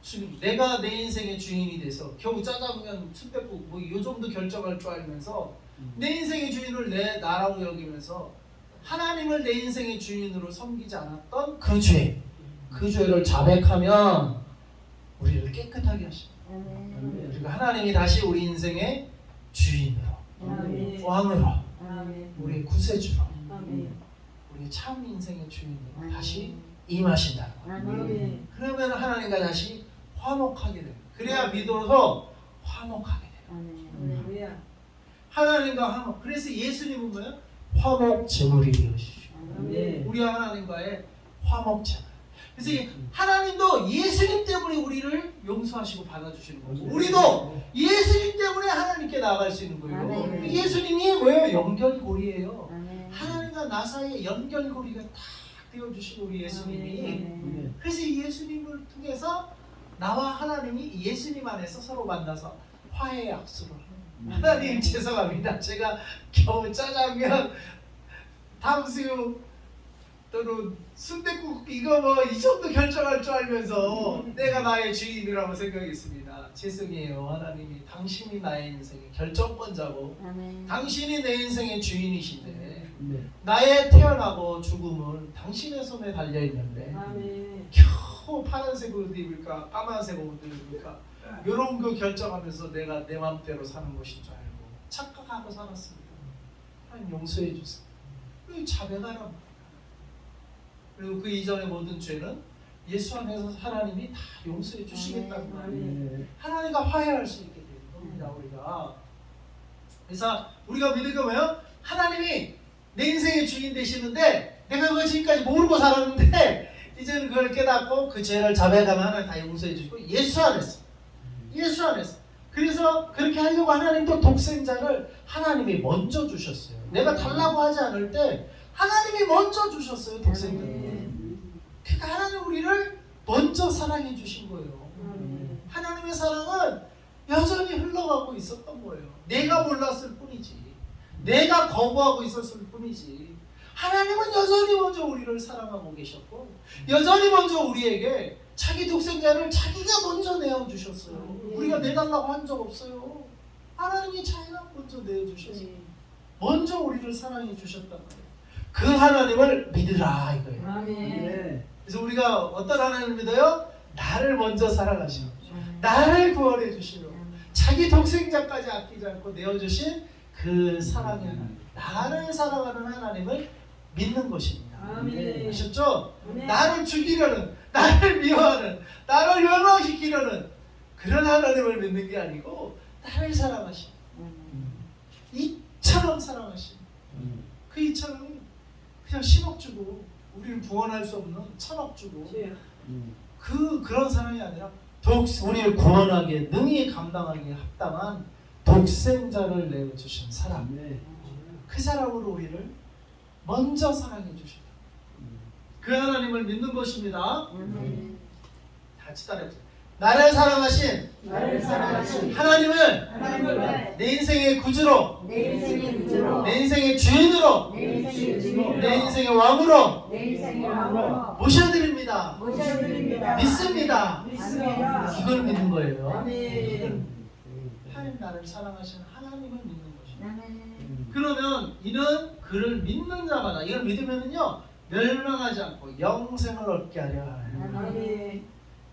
주님 내가 내 인생의 주인이 돼서 겨우 짜장면 순댓국 뭐 이 정도 결정할 줄 알면서 내 인생의 주인을 내 나라고 여기면서 하나님을 내 인생의 주인으로 섬기지 않았던 그 죄를 자백하면 우리를 깨끗하게 하십니다. 아멘. 그리고 하나님이 다시 우리 인생의 주인으로, 아멘. 왕으로, 아멘. 우리의 구세주로, 아멘. 우리 참 인생의 주인으로 다시 임하신다는 거예요. 아멘. 그러면 하나님과 다시 화목하게 돼요. 그래야 믿어서 화목하게 돼요. 아멘. 할렐루야. 하나님과 화목. 그래서 예수님은 뭐예요? 화목 제물이 되어주시죠. 아멘. 우리와 하나님과의 화목 제물. 그래서 이 하나님도 예수님 때문에 우리를 용서하시고 받아주시는 거고, 우리도 예수님 때문에 하나님께 나아갈 수 있는 거예요. 아멘. 예수님이 뭐예요? 연결고리예요. 아멘. 하나님과 나 사이에 연결고리가 딱 되어주신 우리 예수님이. 아멘. 그래서 이 예수님을 통해서 나와 하나님이 예수님 안에서 서로 만나서 화해의 약속을 하는. 하나님 죄송합니다. 제가 겨우 짜장면, 탕수육 또는 순댓국 이거 뭐 이 정도 결정할 줄 알면서 내가 나의 주인이라고 생각했습니다. 죄송해요. 하나님이 당신이 나의 인생의 결정권자고 아멘. 당신이 내 인생의 주인이신데 네. 나의 태어나고 죽음은 당신의 손에 달려있는데 아멘. 겨우 파란색 옷 입을까 까만색 옷 입을까 이런 거 결정하면서 내가 내 마음대로 사는 것인 줄 알고 착각하고 살았습니다. 하나님 용서해 주세요. 그 자백하라. 그리고 그 이전의 모든 죄는 예수 안에서 하나님이 다 용서해 주시겠다는 거예요. 아멘. 하나님과 화해할 수 있게 되는 겁니다. 우리가. 그래서 우리가 믿는 게 뭐예요? 하나님이 내 인생의 주인 되시는데 내가 그걸 지금까지 모르고 살았는데 이제는 그걸 깨닫고 그 죄를 자백하면 하나님 다 용서해 주시고 예수 안에서 그래서 그렇게 하려고 하나님도 독생자를 하나님이 먼저 주셨어요. 내가 달라고 하지 않을 때 하나님이 먼저 주셨어요. 독생자를. 그러니까 하나님 우리를 먼저 사랑해 주신 거예요. 아멘. 하나님의 사랑은 여전히 흘러가고 있었던 거예요. 내가 몰랐을 뿐이지, 내가 거부하고 있었을 뿐이지, 하나님은 여전히 먼저 우리를 사랑하고 계셨고 여전히 먼저 우리에게 자기 독생자를 자기가 먼저 내어주셨어요. 우리가 내달라고 한 적 없어요. 하나님이 자기가 먼저 내어주셨어요. 먼저 우리를 사랑해 주셨단 말이에요. 그 하나님을 믿으라 이거예요. 아멘. 그래서 우리가 어떤 하나님을 믿어요? 나를 먼저 사랑하시는, 나를 구원해 주시는, 자기 독생자까지 아끼지 않고 내어주신 그 사랑의 하나님, 나를 사랑하는 하나님을 믿는 것입니다. 아멘. 아셨죠? 아멘. 나를 죽이려는, 나를 미워하는, 나를 멸망시키려는 그런 하나님을 믿는 게 아니고 나를 사랑하시는, 이처럼 사랑하시는, 그 이처럼 그냥 10억 주고 우리를 구원할 수 없는 1000억 주고 그런 사랑이 아니라 우리를 구원하기에 능히 감당하기에 합당한 독생자를 내어주신 사랑, 그 사랑으로 우리를 먼저 사랑해 주셨다. 그 하나님을 믿는 것입니다. 같이 따라해보세요. 나를 사랑하신 하나님을 내 인생의 구주로, 내 인생의 구주로, 내 인생의 주인으로, 내 인생의 주인으로, 내 인생의 왕으로 내 인생의 왕으로 모셔드립니다. 모셔드립니다. 믿습니다. 믿습니다. 이걸 믿는 거예요. 아멘. 하나님 나를 사랑하시는 하나님을 믿는 것입니다. 아멘. 그러면 이는 그를 믿는 자마다 이걸 믿으면은요 멸망하지 않고 영생을 얻게 하려 하나요. 아멘.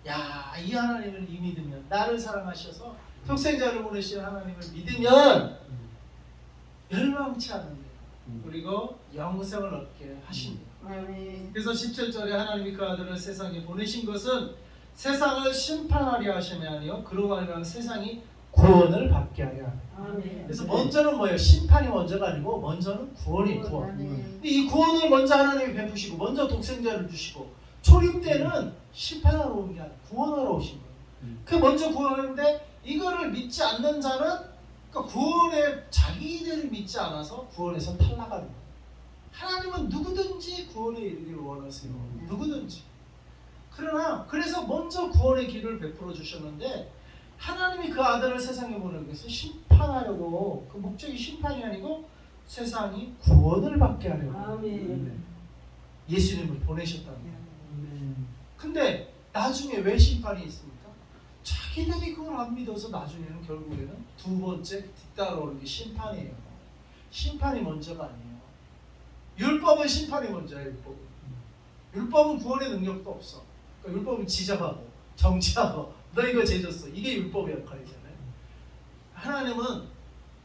야, 이 하나님을 이 믿으면 나를 사랑하셔서 독생자를 보내신 하나님을 믿으면 멸망치 않는데 그리고 영생을 얻게 하십니다. 아멘. 그래서 17절에 하나님이 그 아들을 세상에 보내신 것은 세상을 심판하려 하심이 아니요 그로 말미암아 세상이 구원을 받게 하려 합니다. 아멘. 그래서 먼저는 뭐예요? 심판이 먼저가 아니고 먼저는 구원이 구원. 아멘. 근데 이 구원을 먼저 하나님이 베푸시고 먼저 독생자를 주시고 초림 때는 심판하러 온 게 아니라 구원하러 오신 거예요. 그 먼저 구원하는데 이거를 믿지 않는 자는 그러니까 구원에 자기들을 믿지 않아서 구원에서 탈락하는 거예요. 하나님은 누구든지 구원에 이르기를 원하세요. 누구든지. 그러나 그래서 먼저 구원의 길을 베풀어 주셨는데 하나님이 그 아들을 세상에 보내기 위해서 심판하려고 그 목적이 심판이 아니고 세상이 구원을 받게 하려고 아멘. 예수님을 보내셨다는 거예요. 근데 나중에 왜 심판이 있습니까? 자기들이 그걸 안 믿어서 나중에는 결국에는 두 번째 뒤따라오는 게 심판이에요. 심판이 먼저가 아니에요. 율법은 심판이 먼저야. 율법은 구원의 능력도 없어. 그러니까 율법은 지적하고 정지하고 너 이거 죄졌어. 이게 율법의 역할이잖아요. 하나님은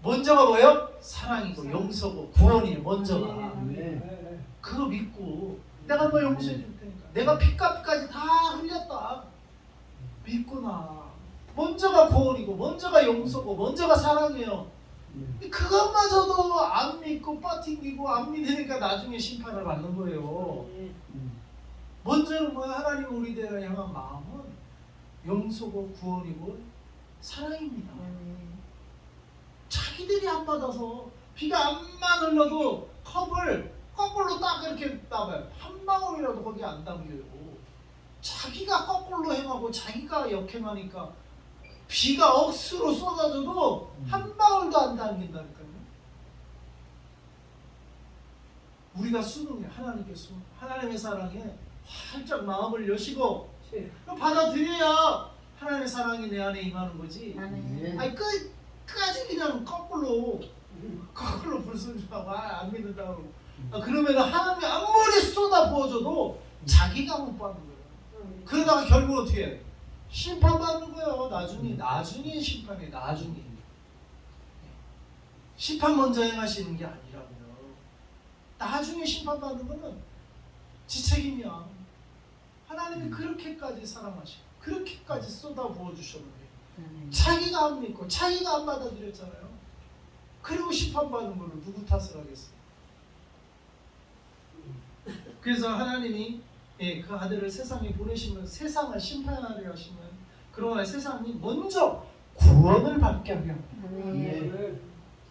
먼저가 뭐예요? 사랑이고 용서고 구원이 먼저가. 네. 그거 믿고 내가 너 용서해 줄 테니까. 내가 피값까지 다 흘렸다. 믿고 나. 먼저가 구원이고 먼저가 용서고 먼저가 사랑이에요. 그것마저도 안 믿고 빠팅기고 안 믿으니까 나중에 심판을 받는 거예요. 먼저는 뭐야? 하나님 우리들을 향한 마음은 용서고 구원이고 사랑입니다. 자기들이 안 받아서 비가 안만 흘러도 컵을 거꾸로 딱 이렇게 따봐요. 한 방울이라도 거기 안 담겨요. 자기가 거꾸로 행하고 자기가 역행하니까 비가 억수로 쏟아져도 한 방울도 안 담긴다니까요. 우리가 수능해. 하나님께 수능. 하나님의 사랑에 활짝 마음을 여시고 받아들여야 하나님의 사랑이 내 안에 임하는 거지. 아니 끝까지 그냥 거꾸로 불순종하고 안 믿는다고. 그러면 하나님이 아무리 쏟아 부어줘도 자기가 못 받는 거예요. 그러다가 결국 어떻게 해? 심판받는 거예요. 나중에 심판해. 나중에 심판 먼저 행하시는 게 아니라고요. 나중에 심판받는 거는 지 책임이야. 하나님이 그렇게까지 사랑하시고 그렇게까지 쏟아 부어주셨는데 자기가 안 믿고 자기가 안 받아들였잖아요. 그리고 심판받는 거를 누구 탓을 하겠어요? 그래서 하나님이 그 아들을 세상에 보내시면 세상을 심판하려 하시면 그러나 세상이 먼저 구원을 받게 하게 합니다.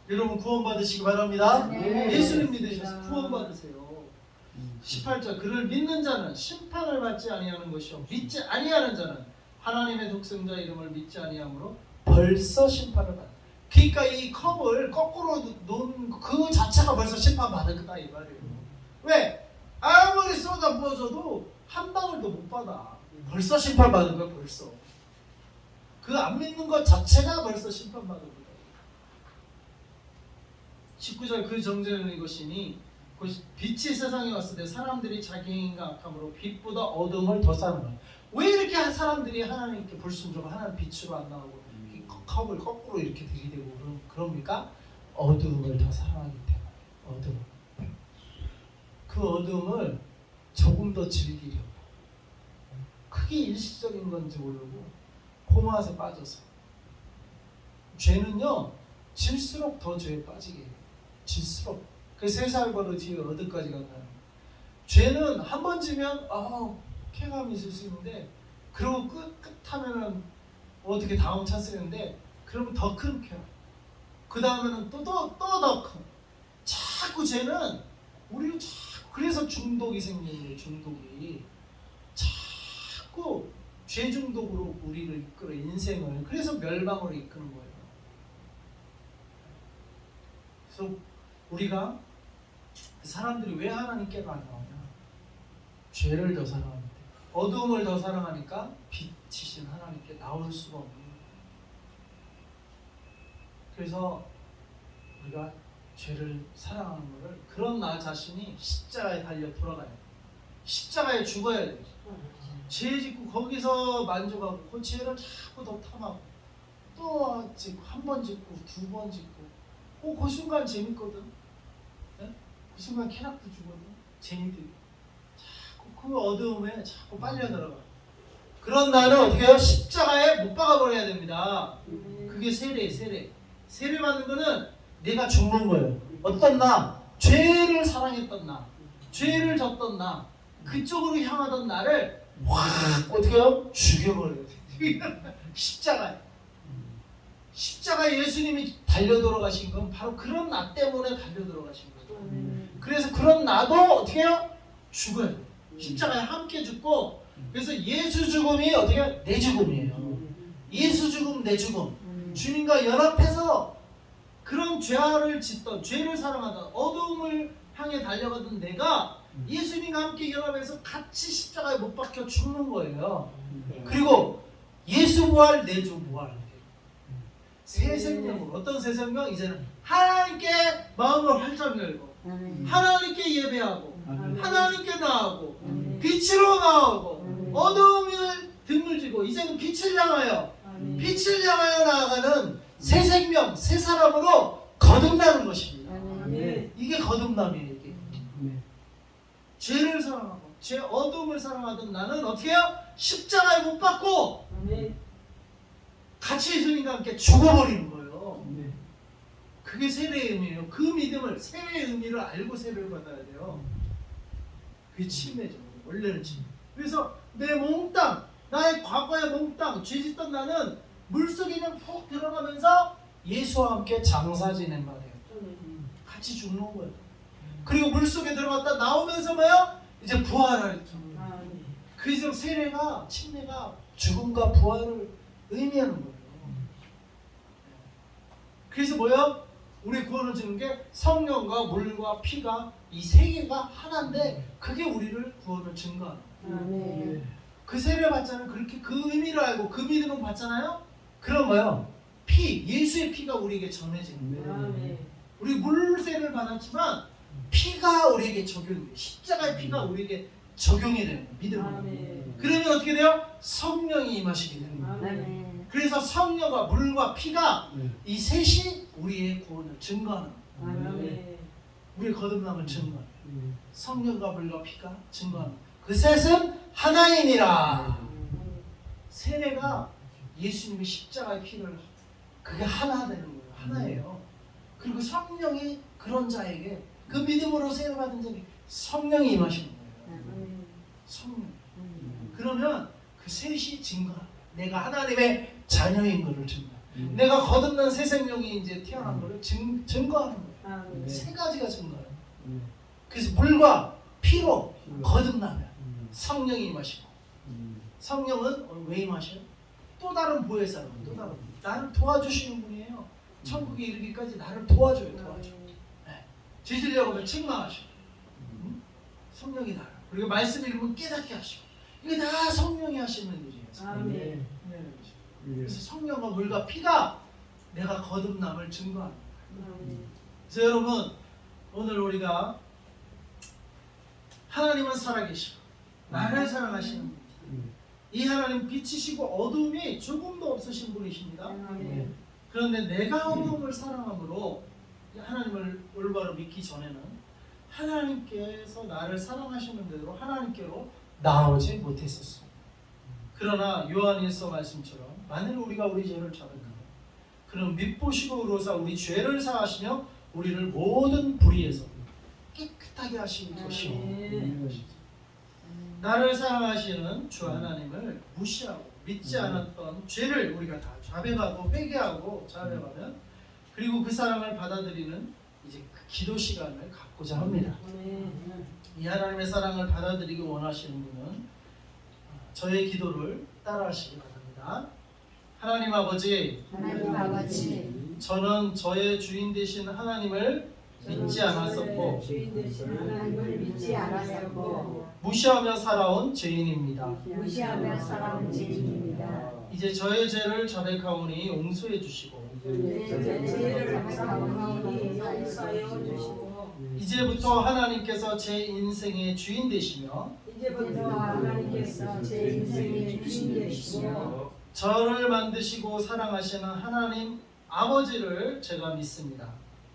여러분 구원 받으시기 바랍니다. 예수님 믿으셔서 구원 받으세요. 18절 그를 믿는 자는 심판을 받지 아니하는 것이요 믿지 아니하는 자는 하나님의 독생자 이름을 믿지 아니하므로 벌써 심판을 받아. 그러니까 이 컵을 거꾸로 놓은 그 자체가 벌써 심판받았다 이 말이에요. 왜? 아무리 쏟아 부어줘도 한 방울도 못 받아. 벌써 심판받은 거야 벌써. 그 안 믿는 것 자체가 벌써 심판받은 거다. 19절 그 정죄는 이것이니 빛이 세상에 왔을 때 사람들이 자기 행위가 악함으로 빛보다 어둠을 더 사랑해. 왜 이렇게 사람들이 하나님께 불순종하고 하나님 빛으로 안 나오고 이 컵을 거꾸로 이렇게 들이대고 그럽니까? 어둠을 더 사랑하기 때문에. 어둠. 그 어둠을 조금 더 즐기려고. 크게 일시적인 건지 모르고 고마워서 빠져서. 죄는요 질수록 더 죄에 빠지게 해요. 질수록. 그 3살 버릇이 어디까지 간다는. 죄는 한 번 지면 쾌감이 있을 수 있는데 그리고 끝하면은 어떻게 다음 찬스인데 그러면 더 큰 쾌감. 그 다음에는 또 더 큰. 자꾸 죄는 우리를 그래서 중독이 생기는 거예요. 중독이 자꾸 죄 중독으로 우리를 이끌어 인생을. 그래서 멸망으로 이끄는 거예요. 그래서 우리가 사람들이 왜 하나님께가 안 나오냐? 죄를 더 사랑합니다. 어둠을 더 사랑하니까 빛이신 하나님께 나올 수가 없는 거예요. 그래서 우리가 죄를 사랑하는 것을 그런 나 자신이 십자가에 달려 돌아가야 돼. 십자가에 죽어야 돼. 죄 짓고 거기서 만족하고 그 죄를 자꾸 더 탐하고 또 짓고 한 번 짓고 2번 짓고 그 순간 재밌거든. 네? 그 순간 쾌락도 주거든. 재미들이 자꾸 그 어두움에 자꾸 빨려 들어가. 그런 나는 어떻게 해요? 십자가에 못 박아버려야 됩니다. 그게 세례 받는 거는 내가 죽는 거예요. 어떤 나? 죄를 사랑했던 나, 죄를 졌던 나, 그쪽으로 향하던 나를 어떻게 해요? 죽여버려야 돼. 십자가에 예수님이 달려 돌아가신 건 바로 그런 나 때문에 달려 돌아가신 거예요. 그래서 그런 나도 어떻게 해요? 죽어야 돼. 십자가에 함께 죽고. 그래서 예수 죽음이 어떻게 해요? 내 죽음이에요. 예수 죽음 내 죽음. 주님과 연합해서 그런 죄를 짓던, 죄를 사랑하던, 어두움을 향해 달려가던 내가 예수님과 함께 연합해서 같이 십자가에 못 박혀 죽는 거예요. 그리고 예수 부활, 내 주 부활. 새 생명으로. 어떤 새 생명? 이제는 하나님께 마음을 활짝 열고 하나님께 예배하고 하나님께 나아가고 빛으로 나아가고 어두움을 등을 지고 이제는 빛을 향하여 아멘. 빛을 향하여 나아가는 새 생명, 새 사람으로 거듭나는 것입니다. 아멘. 이게 거듭남이에요. 이게. 네. 죄를 사랑하고 죄 어둠을 사랑하던 나는 어떻게 해요? 십자가에 못 박고 아멘. 같이 예수님과 함께 죽어버리는 거예요. 네. 그게 세례의 의미예요. 그 믿음을, 세례의 의미를 알고 세례를 받아야 돼요. 그게 침례죠. 원래는 침례. 그래서 내 몽땅, 나의 과거의 몽땅, 죄짓던 나는 물속에 그냥 푹 들어가면서 예수와 함께 장사 지낸 말이에요. 같이 죽는 거예요. 그리고 물속에 들어갔다 나오면서 뭐야? 이제 부활을. 아멘. 그래서 세례가, 침례가 죽음과 부활을 의미하는 거예요. 그래서 뭐야? 우리 구원을 주는 게 성령과 물과 피가 이 세 개가 하나인데 그게 우리를 구원을 증거하는 거예요. 아멘. 그 세례 받자는 그렇게 그 의미를 알고 그 믿음을 받잖아요. 그럼 뭐요? 피, 예수의 피가 우리에게 전해지는 거예요. 아멘. 우리 물 세례를 받았지만 피가 우리에게 적용이 돼요. 십자가의 피가 우리에게 적용이 되는 거예요. 믿음으로. 아멘. 그러면 어떻게 돼요? 성령이 임하시게 되는 거예요. 아멘. 그래서 성령과 물과 피가 네. 이 셋이 우리의 구원을 증거하는 거예요. 아멘. 우리의 거듭남을 증거하는 거예요. 네. 성령과 물과 피가 증거하는 거예요. 그 셋은 하나이니라. 세례가 예수님의 십자가의 피를 그게 하나 되는 거예요. 하나예요. 그리고 성령이 그런 자에게 그 믿음으로 세례받은 자에게 성령이 임하시는 거예요. 아멘. 성령. 그러면 그 셋이 증거. 내가 하나님의 자녀인 것을 증거. 내가 거듭난 새 생명이 이제 태어난 것을 증거하는 거예요. 아멘. 세 가지가 증거예요. 그래서 물과 피로 거듭나면 성령이 임하시고 성령은 왜 임하셔요? 또 다른 보혜사로 또 다른 나를 도와주시는 분이에요. 천국에 이르기까지 나를 도와줘요. 도와줘. 죄질려고 하면 책망하시고 성령이 나를 그리고 말씀 읽으면 깨닫게 하시고 이게 다 성령이 하시는 일이에요. 아멘. 그래서 성령과 물과 피가 내가 거듭남을 증거하는 거예요. 아멘. 그래서 여러분 오늘 우리가 하나님은 살아계시고 나를 사랑하시는 분이다. 이 하나님 빛이시고 어둠이 조금도 없으신 분이십니다. 아멘. 그런데 내가 어둠을 사랑함으로 하나님을 올바로 믿기 전에는 하나님께서 나를 사랑하시는 대로 하나님께로 나오지 못했었어. 그러나 요한일서 말씀처럼 만일 우리가 우리 죄를 자백하면 그럼 믿보시고 의로사 우리 죄를 사하시며 우리를 모든 불의에서 깨끗하게 하시는 것이요. 나를 사랑하시는 주 하나님을 무시하고 믿지 않았던 죄를 우리가 다 자백하고 회개하고 자백하면 그리고 그 사랑을 받아들이는 이제 그 기도 시간을 갖고자 합니다. 이 하나님의 사랑을 받아들이기 원하시는 분은 저의 기도를 따라하시기 바랍니다. 하나님 아버지, 하나님 아버지, 저는 저의 주인 되신 하나님을 믿지 않았었고 주인 되신 하나님을 믿지 않았었고 무시하며 살아온 죄인입니다. 무시하며 살아온 죄인입니다. 이제 저의 죄를 자백하오니 용서해 주시고 내 죄를 자백하오니 용서하여 주시고 이제부터 하나님께서 제 인생의 주인 되시며 이제부터 하나님께서 제 인생의 주인 되시고 저를 만드시고 사랑하시는 하나님 아버지를 제가 믿습니다.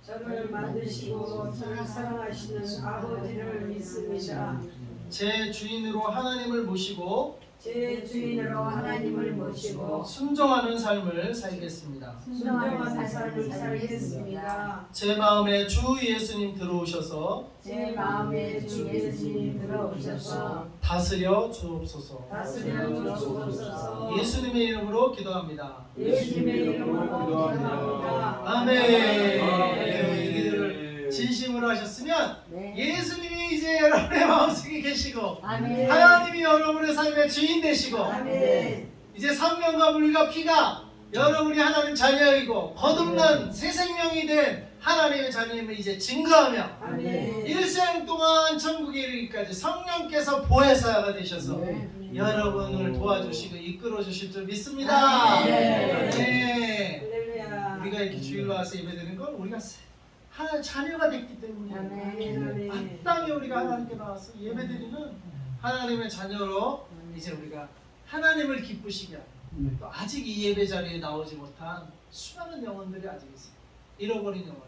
저를 만드시고 저를 사랑하시는 아버지를 믿습니다. 제 주인으로 하나님을 모시고 제 주인으로 하나님을 모시고 순종하는 삶을 살겠습니다. 순종한 삶을 살겠습니다. 제 마음에 주 예수님 들어오셔서 제 마음에 주 예수님 들어오셔서 다스려 주옵소서. 다스려 주옵소서. 예수님의 이름으로 기도합니다. 예수님의 이름으로 기도합니다. 아멘. 이 기도를 진심으로 하셨으면 네. 예수님이 이제 여러분의 마음속에 계시고 아멘. 하나님이 여러분의 삶의 주인 되시고 아멘. 이제 성령과 물과 피가 여러분이 하나님 자녀이고 거듭난 새 생명이 된 하나님의 자녀임을 이제 증거하며 아멘. 일생 동안 천국에 이르기까지 성령께서 보혜사가 되셔서 여러분을 도와주시고 이끌어 주실 줄 믿습니다. 아멘. 네. 할렐루야. 우리가 이렇게 주일로 와서 예배드리는 건 우리가 하나의 자녀가 됐기 때문이에요. 아멘. 마땅히 우리가 하나님께 나와서 예배드리는 하나님의 자녀로 이제 우리가 하나님을 기쁘시게 하는 또 아직 이 예배 자리에 나오지 못한 수많은 영혼들이 아직 있어요. 잃어버린 영혼.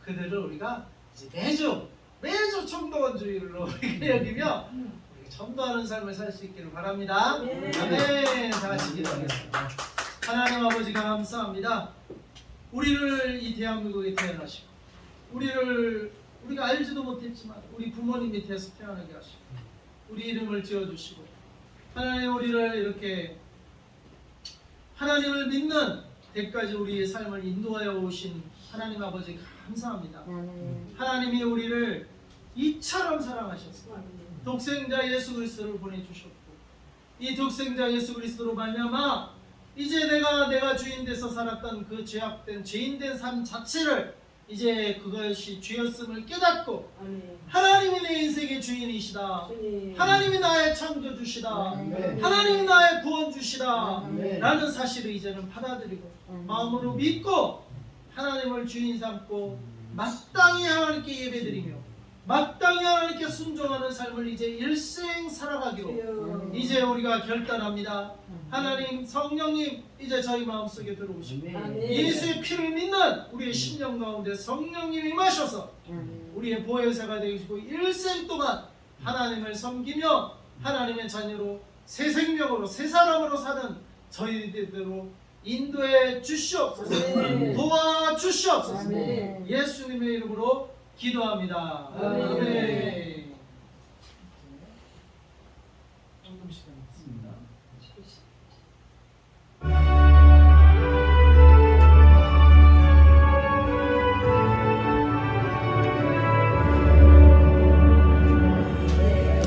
그들을 우리가 이제 매주 청도원주의로 여기며 우리가 전도하는 삶을 살 수 있기를 바랍니다. 아멘. 다 같이 기도하겠습니다. 하나님 아버지가 감사합니다. 우리를 이 대한민국에 태어나시고 우리가 알지도 못했지만 우리 부모님 밑에서 태어나게 하시고 우리 이름을 지어주시고 하나님 우리를 이렇게 하나님을 믿는 때까지 우리의 삶을 인도하여 오신 하나님 아버지 감사합니다. 하나님이 우리를 이처럼 사랑하셨습니다. 독생자 예수 그리스도를 보내주셨고 이 독생자 예수 그리스도로 말미암아 이제 내가 주인 돼서 살았던 그 죄악된 죄인된 삶 자체를 이제 그것이 죄였음을 깨닫고 하나님이 내 인생의 주인이시다. 하나님이 나의 창조주시다. 하나님이 나의 구원주시다. 라는 사실을 이제는 받아들이고 마음으로 믿고 하나님을 주인 삼고 마땅히 하나님께 예배드리며 마땅히 하나님께 순종하는 삶을 이제 일생 살아가기로 이제 우리가 결단합니다. 하나님 성령님 이제 저희 마음속에 들어오시고 예수의 피를 믿는 우리의 심령 가운데 성령님이 임하셔서 우리의 보혜사가 되시고 일생 동안 하나님을 섬기며 하나님의 자녀로 새 생명으로 새 사람으로 사는 저희들로 인도해 주시옵소서. 도와주시옵소서. 예수님의 이름으로 기도합니다. 아멘. 헌금 시간 있습니다.